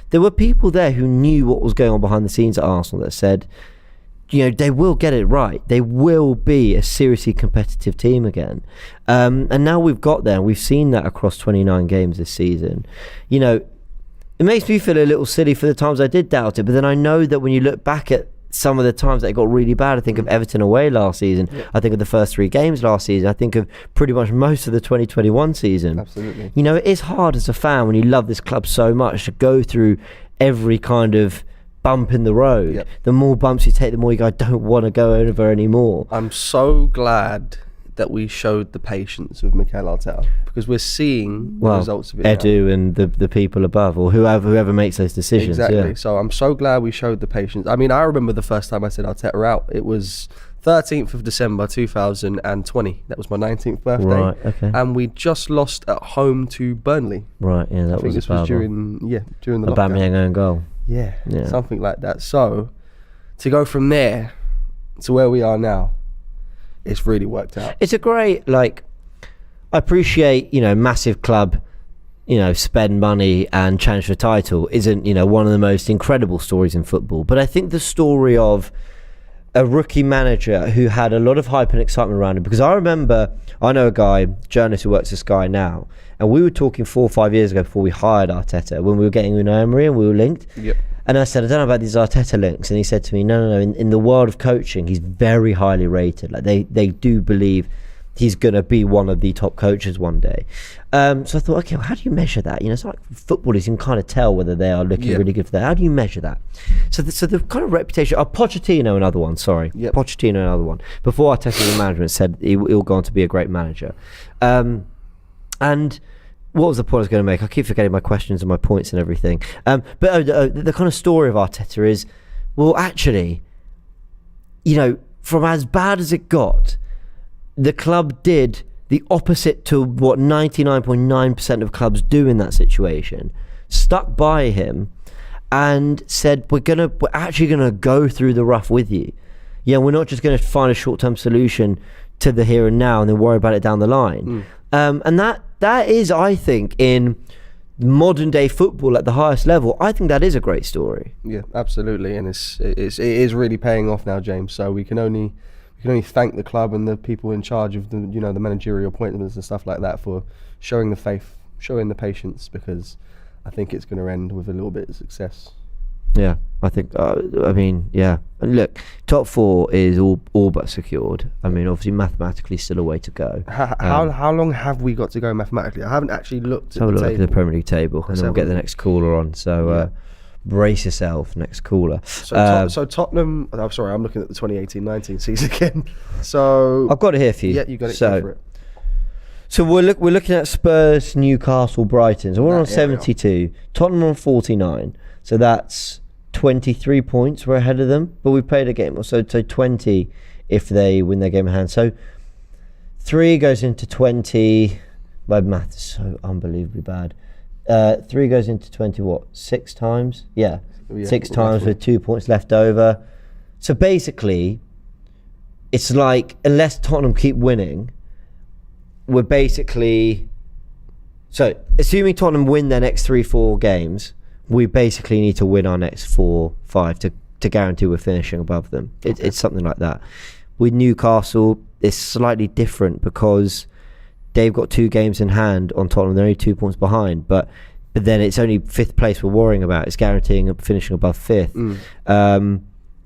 there were people there who knew what was going on behind the scenes at Arsenal that said, they will get it right. They will be a seriously competitive team again. And now we've got there, and we've seen that across 29 games this season. It makes me feel a little silly for the times I did doubt it, but then I know that when you look back at some of the times that it got really bad, I think of Everton away last season. Yeah. I think of the first 3 games last season. I think of pretty much most of the 2021 season. Absolutely. It is hard as a fan when you love this club so much to go through every kind of bump in the road. Yep. The more bumps you take, the more you go, I don't want to go over anymore. I'm so glad that we showed the patience with Mikel Arteta, because we're seeing the results of it Edu now. And the people above, or whoever makes those decisions. Exactly. Yeah. So I'm so glad we showed the patience. I mean, I remember the first time I said Arteta out. It was 13th of December 2020. That was my 19th birthday. Right, okay. And we just lost at home to Burnley. Right, yeah, I think this was during the Aubameyang own goal. Yeah, something like that. So to go from there to where we are now, it's really worked out. It's a great, I appreciate, massive club, spend money and challenge for a title isn't, one of the most incredible stories in football. But I think the story of a rookie manager who had a lot of hype and excitement around him, because I know a guy, journalist who works at Sky now, and we were talking 4 or 5 years ago before we hired Arteta, when we were getting Unai Emery and we were linked. Yep. And I said, I don't know about these Arteta links. And he said to me, no. In the world of coaching, he's very highly rated. They do believe he's going to be one of the top coaches one day. So I thought, okay, well, how do you measure that? It's like footballers, you can kind of tell whether they are looking really good for that. How do you measure that? So the kind of reputation, Pochettino, another one, sorry. Yep. Pochettino, another one. Before Arteta the management said he'll go on to be a great manager. And what was the point I was going to make? I keep forgetting my questions and my points and everything. But the kind of story of Arteta is, well, actually, from as bad as it got, the club did the opposite to what 99.9% of clubs do in that situation. Stuck by him and said, we're actually going to go through the rough with you. We're not just going to find a short-term solution to the here and now and then worry about it down the line. And that is, I think, in modern day football at the highest level, I think that is a great story. Yeah, absolutely. And it is really paying off now, James. So we can only we can only thank the club and the people in charge of the the managerial appointments and stuff like that for showing the faith, showing the patience, because I think it's going to end with a little bit of success. Yeah, I think. Yeah. And look, top 4 is all but secured. I mean, obviously, mathematically, still a way to go. How long have we got to go mathematically? I haven't actually looked at the table. Look at the Premier League table, and then we'll get the next caller on. So brace yourself, next caller. So Tottenham. I'm sorry, I'm looking at the 2018-19 season again. So I've got it here for you. Yeah, you got it. Go for it. So we're looking at Spurs, Newcastle, Brighton. So we're on 72. Tottenham on 49. So that's 23 points. We're ahead of them, but we've played a game. So 20 if they win their game in hand. So 3 goes into 20. My math is so unbelievably bad. 3 goes into 20. What? 6 times? Yeah, 6 times with 2 points left over. So basically, it's like unless Tottenham keep winning, we're basically. So assuming Tottenham win their next 3-4 games, we basically need to win our next 4-5 to guarantee we're finishing above them. It's something like that. With Newcastle, it's slightly different because they've got 2 games in hand on Tottenham. They're only 2 points behind, but then it's only 5th place we're worrying about. It's guaranteeing finishing above 5th.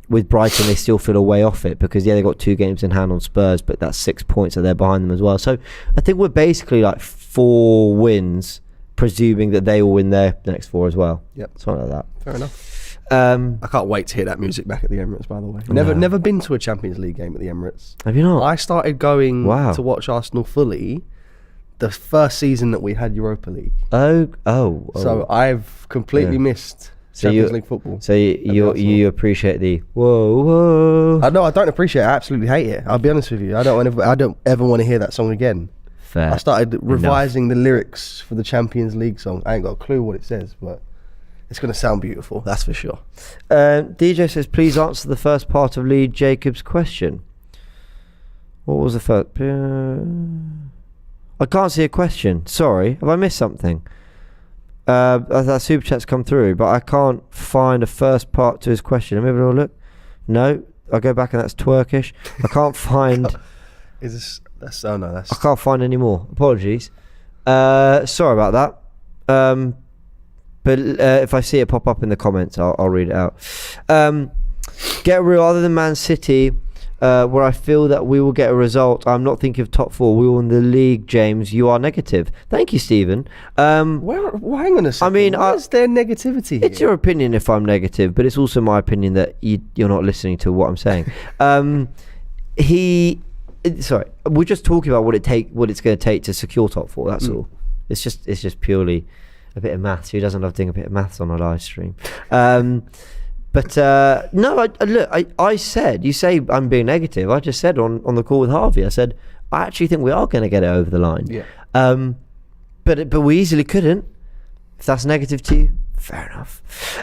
With Brighton, they still feel a way off it because they've got 2 games in hand on Spurs, but that's 6 points, so they're behind them as well. So I think we're basically like 4 wins, presuming that they will win their next 4 as well. Yep, something like that. Fair enough. I can't wait to hear that music back at the Emirates, by the way. Never been to a Champions League game at the Emirates. Have you not? I started going to watch Arsenal fully the first season that we had Europa League. Oh. So I've completely missed Champions League football. So you appreciate the whoa. I don't appreciate it. I absolutely hate it. I'll be honest with you. I don't ever want to hear that song again. Fair. I started revising the lyrics for the Champions League song. I ain't got a clue what it says, but it's going to sound beautiful, that's for sure. DJ says, please answer the first part of Lee Jacobs' question. What was the first? I can't see a question. Sorry, have I missed something? That super chat's come through, but I can't find a first part to his question. Let me have a little look. No, I'll go back and that's twerkish. I can't find. Is this? That's oh no, that's. I can't find any more. Apologies. Sorry about that. But if I see it pop up in the comments, I'll read it out. Get real. Other than Man City, where I feel that we will get a result, I'm not thinking of top 4. We will win the league, James. You are negative. Thank you, Stephen. Hang on a second. I mean, where's their negativity? It's your opinion if I'm negative, but it's also my opinion that you're not listening to what I'm saying. We're just talking about what it's going to take to secure top 4. That's all. It's just purely a bit of maths. Who doesn't love doing a bit of maths on a live stream? But no, I said, you say I'm being negative. I just said on the call with Harvey, I said, I actually think we are going to get it over the line. Yeah. But we easily couldn't. If that's negative to you, fair enough.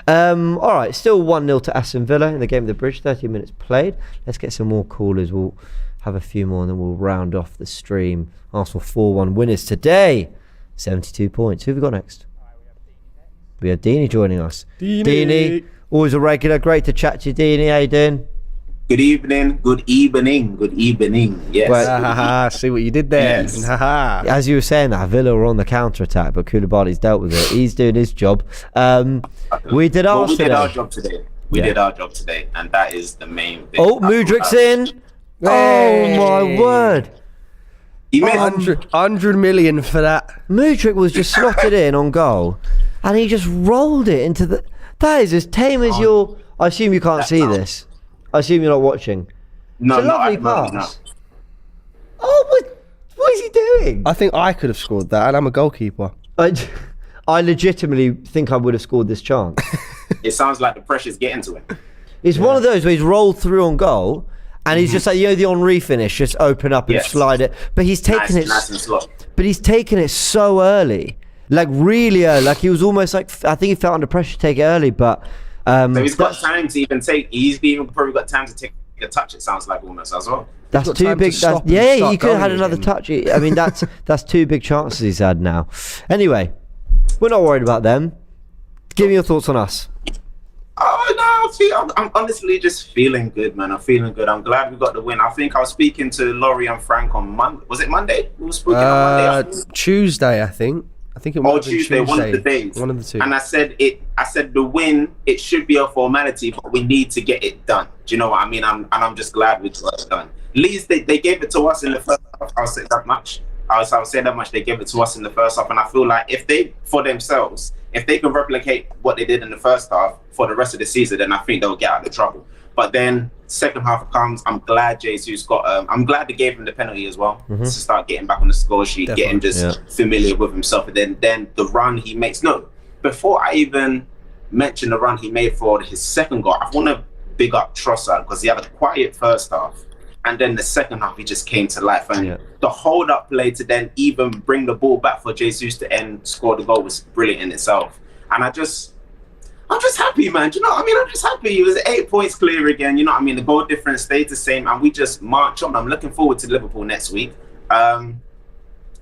All right, still 1-0 to Aston Villa in the game of the bridge, 30 minutes played. Let's get some more callers. We'll have a few more and then we'll round off the stream. Arsenal 4-1 winners today, 72 points. Who have we got next? We have Deanie joining us. Deanie, always a regular. Great to chat to you, Deanie. How you doing? Good evening. Yes. See what you did there. Yes. As you were saying that, Villa were on the counter-attack, but Koulibaly's dealt with it. He's doing his job. We did ours today. We did our job today. We did our job today, and that is the main thing. Oh, Mudrik's in. Hey. Oh, my word. He made 100 million for that. Mudrik was just slotted in on goal, and he just rolled it into the... That is as tame as your... I assume you can't see this. I assume you're not watching. No, it's a lovely pass. Oh, what is he doing? I think I could have scored that, and I'm a goalkeeper. I legitimately think I would have scored this chance. It sounds like the pressure's getting to him. It's one of those where he's rolled through on goal, and he's just like, the Henry finish, just open up and slide it. But he's taken it. Nice and slow. But he's taken it so early, like really early. Like he was almost like, I think he felt under pressure to take it early, but. So he's got time to even take. He's even probably got time to take a touch. It sounds like almost as well. That's too big. He could have had another touch. I mean, that's 2 big chances he's had now. Anyway, we're not worried about them. Give me your thoughts on us. Oh I'm honestly just feeling good, man. I'm feeling good. I'm glad we got the win. I think I was speaking to Laurie and Frank on Monday. Was it Monday? We were speaking on Monday. Tuesday, I think. I think it was Tuesday, one of the days. One of the two. And I said the win, it should be a formality, but we need to get it done. Do you know what I mean? I'm just glad we got it done. Leeds, they gave it to us in the first half. I'll say that much. I'll say that much. They gave it to us in the first half, and I feel like if they can replicate what they did in the first half for the rest of the season, then I think they'll get out of trouble. But then second half comes. I'm glad Jesus got. I'm glad they gave him the penalty as well to start getting back on the score sheet, getting familiar with himself, and then the run he makes. No, before I even mention the run he made for his second goal, I want to big up Trossard because he had a quiet first half, and then the second half he just came to life. And the hold up play to then even bring the ball back for Jesus to score the goal was brilliant in itself. And I'm just happy, man. Do you know what I mean? I'm just happy. It was 8 points clear again. You know what I mean? The goal difference stayed the same, and we just march on. I'm looking forward to Liverpool next week.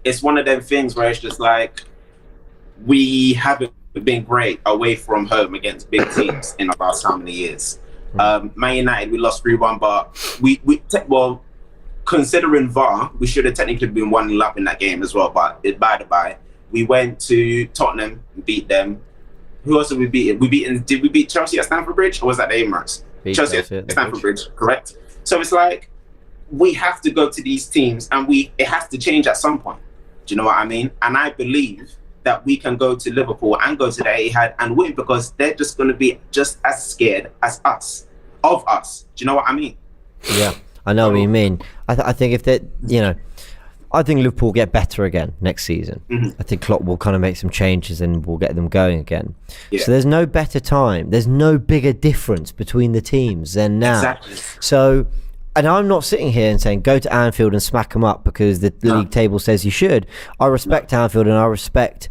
It's one of them things where it's just like we haven't been great away from home against big teams in about how many years. Man United, we lost 3-1, but considering VAR, we should have technically been 1-0 up in that game as well. But by the by, we went to Tottenham and beat them. Who else did we beat? Did we beat Chelsea at Stamford Bridge, or was that the Emirates? Chelsea at Stamford Bridge, correct? So it's like we have to go to these teams, and it has to change at some point. Do you know what I mean? And I believe that we can go to Liverpool and go to the Etihad and win because they're just going to be just as scared as us of us. Do you know what I mean? Yeah, I know what you mean. I think if they, I think Liverpool will get better again next season. I think Klopp will kind of make some changes and we'll get them going again. So there's no better time. There's no bigger difference between the teams than now. Exactly. So, and I'm not sitting here and saying go to Anfield and smack them up because the league table says you should. I respect Anfield and I respect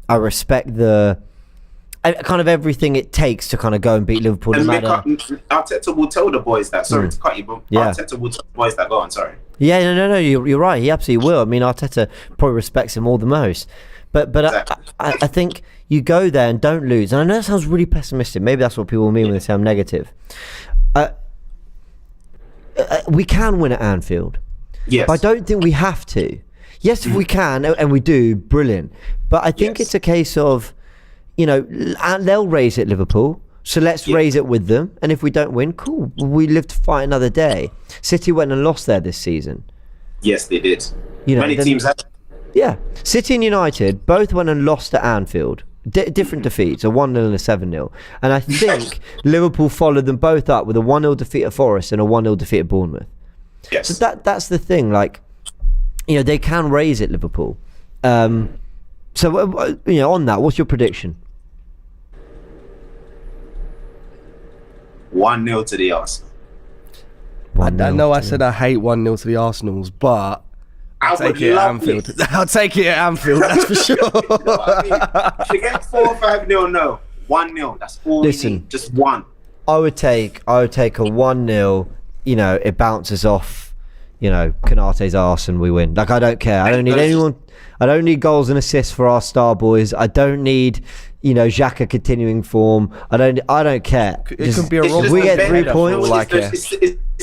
the kind of everything it takes to kind of go and beat Liverpool. And Arteta will tell the boys that. Sorry to cut you, but Arteta will tell the boys that. Go on, sorry. Yeah, no, you're right. He absolutely will. I mean, Arteta probably respects him all the most. But exactly. I think you go there and don't lose. And I know that sounds really pessimistic. Maybe that's what people mean when they say I'm negative. We can win at Anfield. Yes. But I don't think we have to. Yes, if we can, and we do, brilliant. But I think it's a case of, they'll raise it, Liverpool. So let's raise it with them. And if we don't win, cool. We live to fight another day. City went and lost there this season. Yes, they did. Many teams have. Yeah. City and United both went and lost at Anfield. Different defeats, a 1-0 and a 7-0. And I think Liverpool followed them both up with a 1-0 defeat at Forest and a 1-0 defeat at Bournemouth. Yes. So that's the thing. Like, they can raise it, Liverpool. On that, what's your prediction? 1-0 to the Arsenal. I know I said I hate 1-0 to the Arsenals, but I'll take it at Anfield. I'll take it at Anfield, that's for sure. If you get 4 or 5-0, no. 1-0, that's all we need. Just one. I would take a 1-0, it bounces off, Konate's arse and we win. Like, I don't care. I don't need anyone. I don't need goals and assists for our star boys. I don't need Xhaka continuing form. I don't care. It could be a wrong. We get 3 points.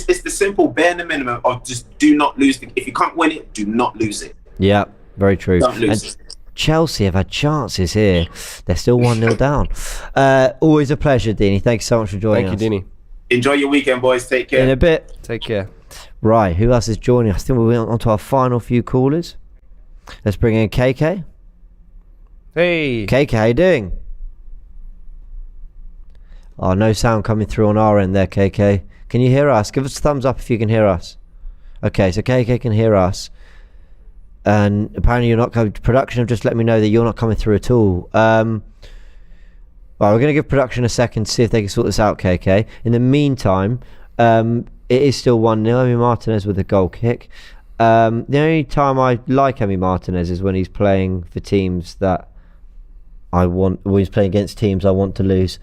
It's the simple bare minimum of just do not lose. If you can't win it, do not lose it. Yeah, very true. Don't lose it. Chelsea have had chances here. They're still 1-0 down. Always a pleasure, Dini. Thank you so much for joining us. Thank you, Dini. Enjoy your weekend, boys. Take care. In a bit. Take care. Right, who else is joining us? I think we're on to our final few callers. Let's bring in KK. Hey. KK, how you doing? Oh, no sound coming through on our end there, KK. Can you hear us? Give us a thumbs up if you can hear us. Okay, so KK can hear us. And apparently you're not coming. Production have just let me know that you're not coming through at all. Well, we're going to give production a second to see if they can sort this out, KK. In the meantime, it is still 1-0. Emi Martinez with a goal kick. The only time I like Emi Martinez is when he's playing for teams that when he's playing against teams I want to lose.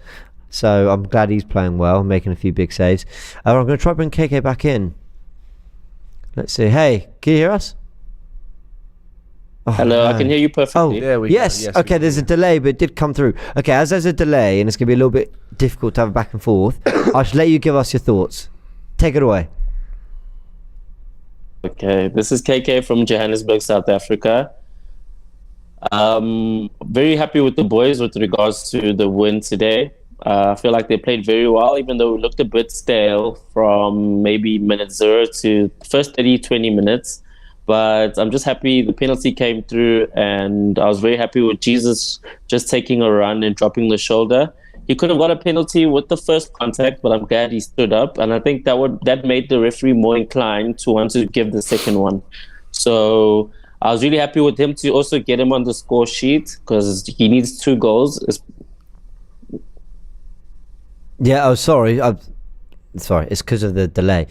So I'm glad he's playing well, making a few big saves. I'm going to try to bring KK back in. Let's see. Hey, can you hear us? Hello, I can hear you perfectly. There we go. Yes. Okay, there's a delay, but it did come through. Okay, as there's a delay and it's going to be a little bit difficult to have a back and forth, I should let you give us your thoughts. Take it away. Okay, this is KK from Johannesburg, South Africa. Very happy with the boys with regards to the win today. I feel like they played very well, even though it looked a bit stale from maybe minute 0 to first 20 minutes. But I'm just happy the penalty came through, and I was very happy with Jesus just taking a run and dropping the shoulder. He could have got a penalty with the first contact, but I'm glad he stood up, and I think that made the referee more inclined to want to give the second one. So I was really happy with him to also get him on the score sheet because he needs 2 goals. Yeah, sorry. Sorry, it's because of the delay.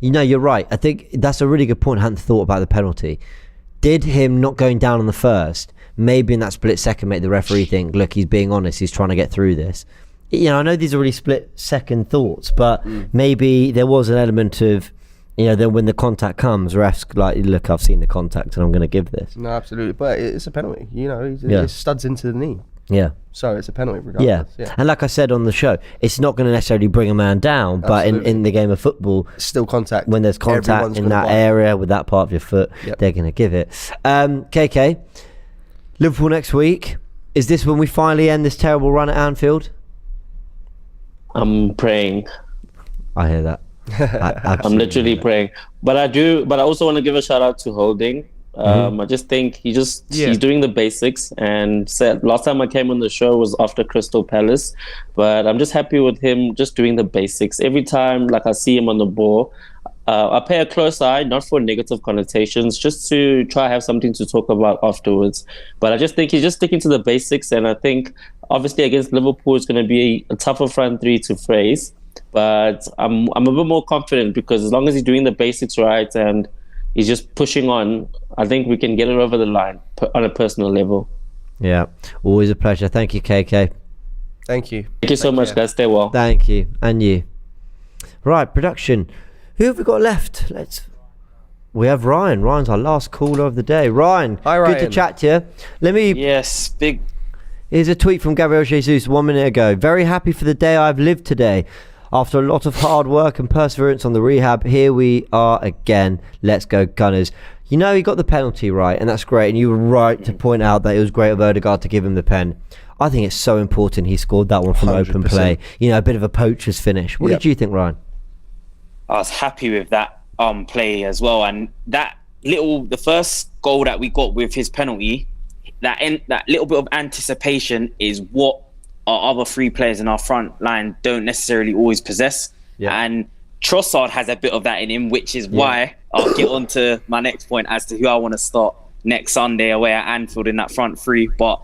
You're right. I think that's a really good point. I hadn't thought about the penalty. Did him not going down on the first, maybe in that split second, make the referee think, look, he's being honest, he's trying to get through this? I know these are really split second thoughts, but maybe there was an element of, then when the contact comes, refs like, look, I've seen the contact and I'm going to give this. No, absolutely. But it's a penalty. It studs into the knee. Yeah. So it's a penalty regardless. Yeah. And like I said on the show, it's not going to necessarily bring a man down, but in the game of football, still contact. When there's contact in that area with that part of your foot, they're going to give it. KK, Liverpool next week. Is this when we finally end this terrible run at Anfield? I'm praying. I hear that. I'm literally praying. But I also want to give a shout out to Holding. I just think he's doing the basics, and said last time I came on the show was after Crystal Palace, but I'm just happy with him just doing the basics. Every time I see him on the ball, I pay a close eye, not for negative connotations, just to try have something to talk about afterwards. But I just think he's just sticking to the basics, and I think obviously against Liverpool it's going to be a tougher front three to face, but I'm a bit more confident because as long as he's doing the basics right and he's just pushing on, I think we can get it over the line on a personal level. Yeah, always a pleasure. Thank you, KK. Thank you. Thank you so much, guys. Stay well. Thank you. And you. Right, production. Who have we got left? We have Ryan. Ryan's our last caller of the day. Ryan, hi, Ryan. Good to chat to you. Yes, big. Here's a tweet from Gabriel Jesus 1 minute ago. Very happy for the day I've lived today. After a lot of hard work and perseverance on the rehab, here we are again. Let's go Gunners. He got the penalty right, and that's great. And you were right to point out that it was great of Odegaard to give him the pen. I think it's so important he scored that one from 100%. Open play. A bit of a poacher's finish. What did you think, Ryan? I was happy with that play as well. And the first goal that we got with his penalty, that little bit of anticipation is what our other 3 players in our front line don't necessarily always possess. And Trossard has a bit of that in him, which is why I'll get on to my next point as to who I want to start next Sunday away at Anfield in that front 3. But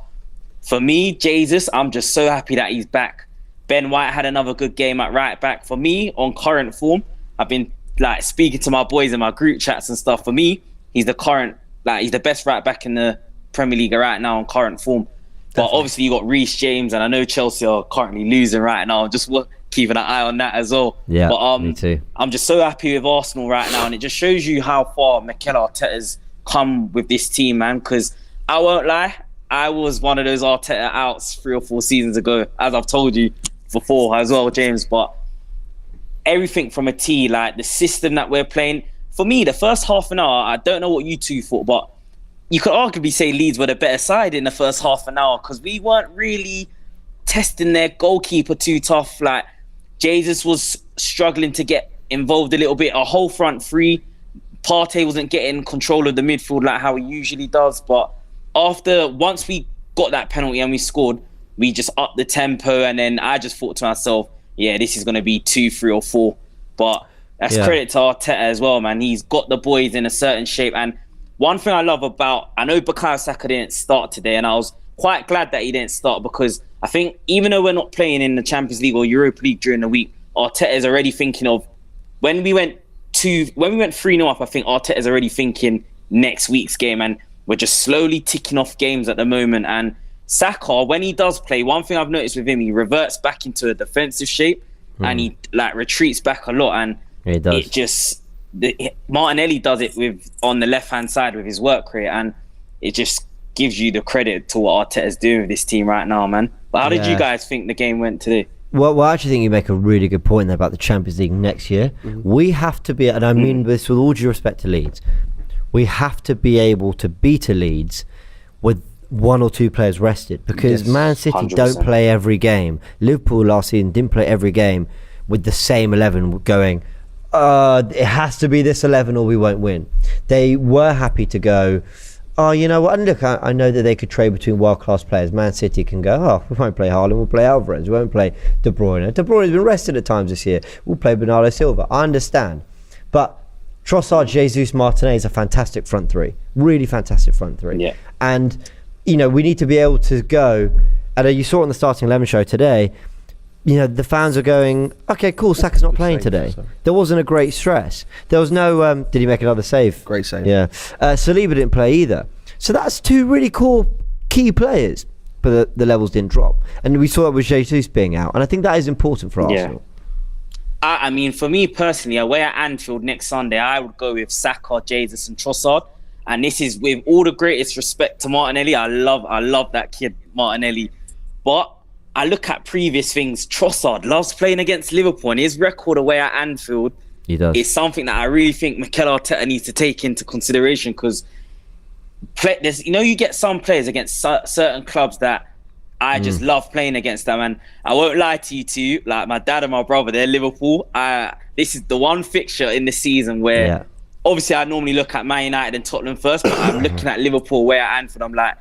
for me, Jesus, I'm just so happy that he's back. Ben White had another good game at right back. For me, on current form, I've been speaking to my boys in my group chats and stuff. For me, he's the best right back in the Premier League right now on current form. But obviously you got Reece James, and I know Chelsea are currently losing right now. I'm just keeping an eye on that as well. Yeah, but, me too. I'm just so happy with Arsenal right now, and it just shows you how far Mikel Arteta's come with this team, man. Because I won't lie, I was one of those Arteta outs 3 or 4 seasons ago, as I've told you before as well, James. But everything from a T, the system that we're playing. For me, the first half an hour, I don't know what you two thought, but you could arguably say Leeds were the better side in the first half an hour because we weren't really testing their goalkeeper too tough. Jesus was struggling to get involved a little bit. Our whole front 3, Partey wasn't getting control of the midfield like how he usually does. But once we got that penalty and we scored, we just upped the tempo. And then I just thought to myself, this is going to be 2, 3 or 4. But that's credit to Arteta as well, man. He's got the boys in a certain shape. And one thing I love I know Bukayo Saka didn't start today, and I was quite glad that he didn't start because I think even though we're not playing in the Champions League or Europa League during the week, Arteta is already thinking of when we went 3-0 up. I think Arteta is already thinking next week's game, and we're just slowly ticking off games at the moment. And Saka, when he does play, one thing I've noticed with him, he reverts back into a defensive shape and he retreats back a lot, and he does. Martinelli does it on the left hand side with his work rate, and it just gives you the credit to what Arteta's doing with this team right now, man. But how did you guys think the game went today? Well, I actually think you make a really good point there about the Champions League next year. We have to be, and I mean this with all due respect to Leeds, we have to be able to beat a Leeds with 1 or 2 players rested, because Man City 100%. don't play every game. Liverpool last season didn't play every game with the same 11 going, it has to be this 11 or we won't win. They were happy to go, oh, you know what, and look, I know that they could trade between world-class players. Man City can go, oh, we won't play Haaland, we'll play Alvarez, we won't play De Bruyne. De Bruyne's been rested at times this year, we'll play Bernardo Silva. I understand. But Trossard, Jesus, Martinez is a fantastic front three. Really fantastic front three. Yeah. And, you know, we need to be able to go, and you saw it on the Starting 11 show today, you know, the fans are going, okay, cool, Saka's not playing today. There wasn't a great stress. There was no, did he make another save? Great save. Yeah. Saliba didn't play either. So that's 2 really cool key players, but the levels didn't drop. And we saw that with Jesus being out. And I think that is important for Arsenal. I mean, for me personally, away at Anfield next Sunday, I would go with Saka, Jesus, and Trossard. And this is with all the greatest respect to Martinelli. I love that kid, Martinelli. But I look at previous things. Trossard loves playing against Liverpool, and his record away at Anfield is something that I really think Mikel Arteta needs to take into consideration, because you get some players against certain clubs that I just love playing against them, and I won't lie to you two, like my dad and my brother, they're Liverpool. This is the one fixture in the season where obviously I normally look at Man United and Tottenham first, but I'm looking at Liverpool away at Anfield. I'm like,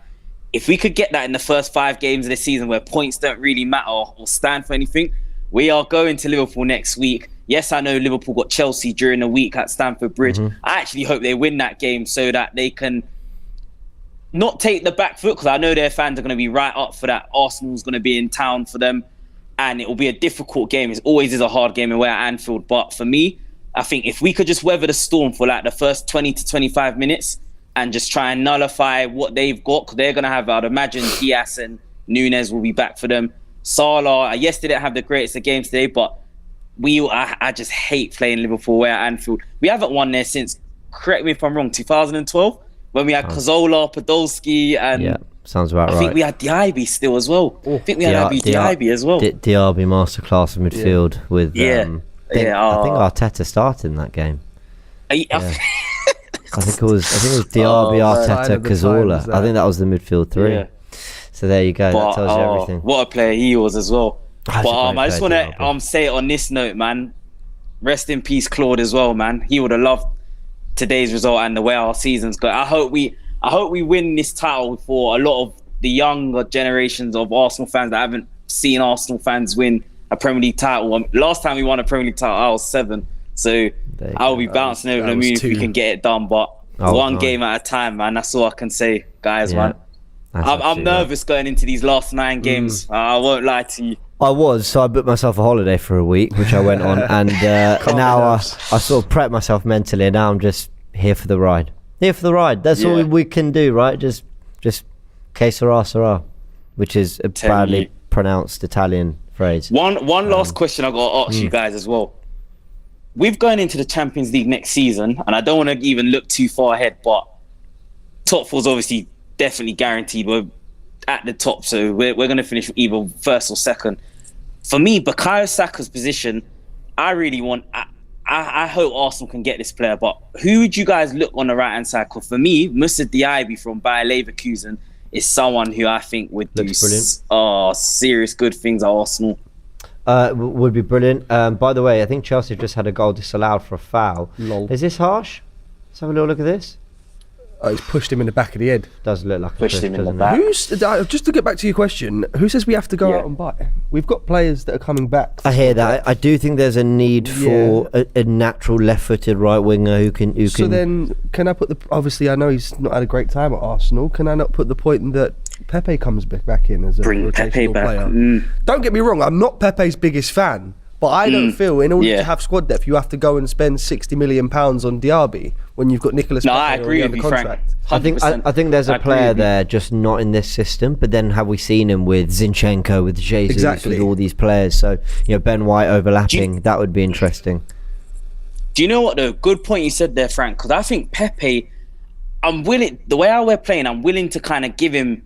if we could get that in the first 5 games of the season where points don't really matter or stand for anything, we are going to Liverpool next week. Yes, I know Liverpool got Chelsea during the week at Stamford Bridge. I actually hope they win that game so that they can not take the back foot, because I know their fans are going to be right up for that. Arsenal's going to be in town for them, and it will be a difficult game. It always is a hard game away at Anfield. But for me, I think if we could just weather the storm for like the first 20 to 25 minutes and just try and nullify what they've got, because they're going to have, I'd imagine, Diaz and Nunez will be back for them. Salah, yes, they didn't have the greatest of games today, but I just hate playing Liverpool away at Anfield. We haven't won there since, correct me if I'm wrong, 2012? When we had Cazorla, Podolski, and sounds about right. I think we had Diaby still as well. I think we had Diaby as well. Diaby masterclass in midfield with. I think Arteta started in that game. I think it was Diaby, Arteta, Cazorla. I think that was the midfield 3. Yeah. So there you go. That tells you everything. What a player he was as well. But I just want to say it on this note, man. Rest in peace, Claude, as well, man. He would have loved today's result and the way our season's going. I hope we win this title for a lot of the younger generations of Arsenal fans that haven't seen Arsenal fans win a Premier League title. Last time we won a Premier League title, I was 7. So I'll be bouncing over the moon if we can get it done. But one game at a time, man. That's all I can say, guys, man. I'm nervous going into these last 9 games. I won't lie to you. I was, so I booked myself a holiday for a week, which I went on, and now I sort of prepped myself mentally, and now I'm just here for the ride. That's all we can do, right? Just que sera, which is a badly pronounced Italian phrase. One last question I got to ask you guys as well. We've going into the Champions League next season, and I don't want to even look too far ahead, but top 4's obviously definitely guaranteed. We're at the top, so we're going to finish either first or second. For me, Bukayo Saka's position, I really want. I hope Arsenal can get this player, but who would you guys look on the right hand side? Because for me, Moussa Diaby from Bayer Leverkusen is someone who I think would do serious good things at Arsenal. Would be brilliant. By the way, I think Chelsea have just had a goal disallowed for a foul. Lol. Is this harsh? Let's have a little look at this. He's pushed him in the back of the head. Does look like pushed him in the back. Just to get back to your question, who says we have to go out and buy? We've got players that are coming back. I hear that. I do think there's a need for a natural left-footed right winger who can. So then, can I put the? Obviously, I know he's not had a great time at Arsenal. Can I not put the point that Pepe comes back in as a rotational player? Don't get me wrong. I'm not Pepe's biggest fan. But I don't feel in order to have squad depth, you have to go and spend £60 million on Diaby when you've got Nicolas Pepe I agree with you, contract. Frank. I think there's a player there, just not in this system. But then have we seen him with Zinchenko, with Jesus, with all these players? So Ben White overlapping, that would be interesting. Do you know what? The good point you said there, Frank. Because I think Pepe, I'm willing, the way we're playing, I'm willing to kind of give him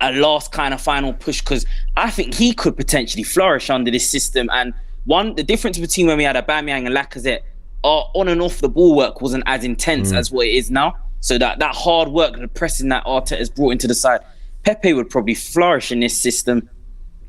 a last kind of final push, because I think he could potentially flourish under this system. And the difference between when we had Aubameyang and Lacazette, our on and off the ball work wasn't as intense as what it is now. So that hard work, the pressing that Arteta has brought into the side, Pepe would probably flourish in this system.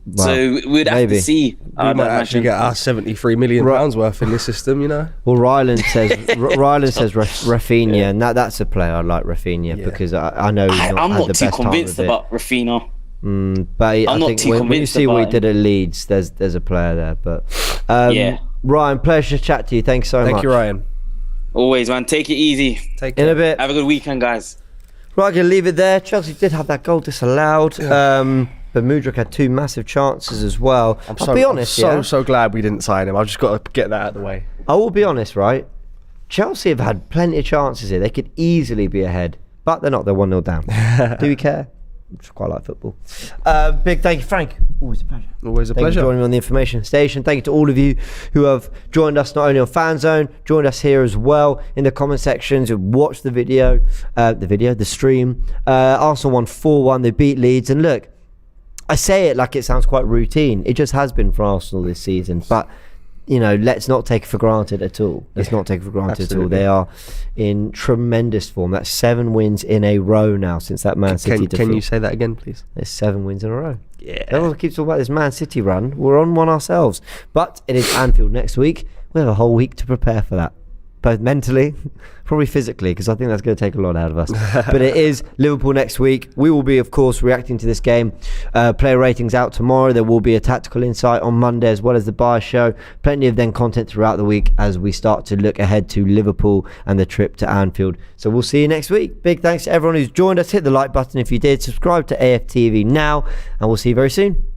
Wow. So we'd have to see. We might actually get our £73 million worth in this system, you know. Well, Ryland says Rafinha, and that's a player I like, Rafinha, because I know he's I'm not too convinced about Rafinha. But I think when you see what he did at Leeds, there's a player there. But Ryan, pleasure to chat to you. Thanks so much. Thank you, Ryan. Always, man. Take it easy. Take care. In a bit. Have a good weekend, guys. Right, I'm going to leave it there. Chelsea did have that goal disallowed. But Mudryk had 2 massive chances as well. I'll be honest, I'm so glad we didn't sign him. I've just got to get that out of the way. I will be honest, right? Chelsea have had plenty of chances here. They could easily be ahead, but they're not. They're 1-0 down. Do we care? I just quite like football. Big thank you, Frank. Always a pleasure. Always a Thank you pleasure. for joining me on the information station. Thank you to all of you who have joined us not only on FanZone, joined us here as well in the comment sections, who watched the video, the stream. Arsenal won 4-1. They beat Leeds. And look, I say it like it sounds quite routine. It just has been for Arsenal this season. But, you know, let's not take it for granted at all. Let's not take it for granted at all. They are in tremendous form. That's 7 wins in a row now since that Man City defeat. Can you say that again, please? There's 7 wins in a row. Yeah. Everyone keeps talking about this Man City run. We're on one ourselves. But it is Anfield next week. We have a whole week to prepare for that. Both mentally, probably physically, because I think that's going to take a lot out of us. But it is Liverpool next week. We will be, of course, reacting to this game. Player ratings out tomorrow. There will be a tactical insight on Monday, as well as the buy show. Plenty of then content throughout the week as we start to look ahead to Liverpool and the trip to Anfield. So we'll see you next week. Big thanks to everyone who's joined us. Hit the like button if you did. Subscribe to AFTV now, and we'll see you very soon.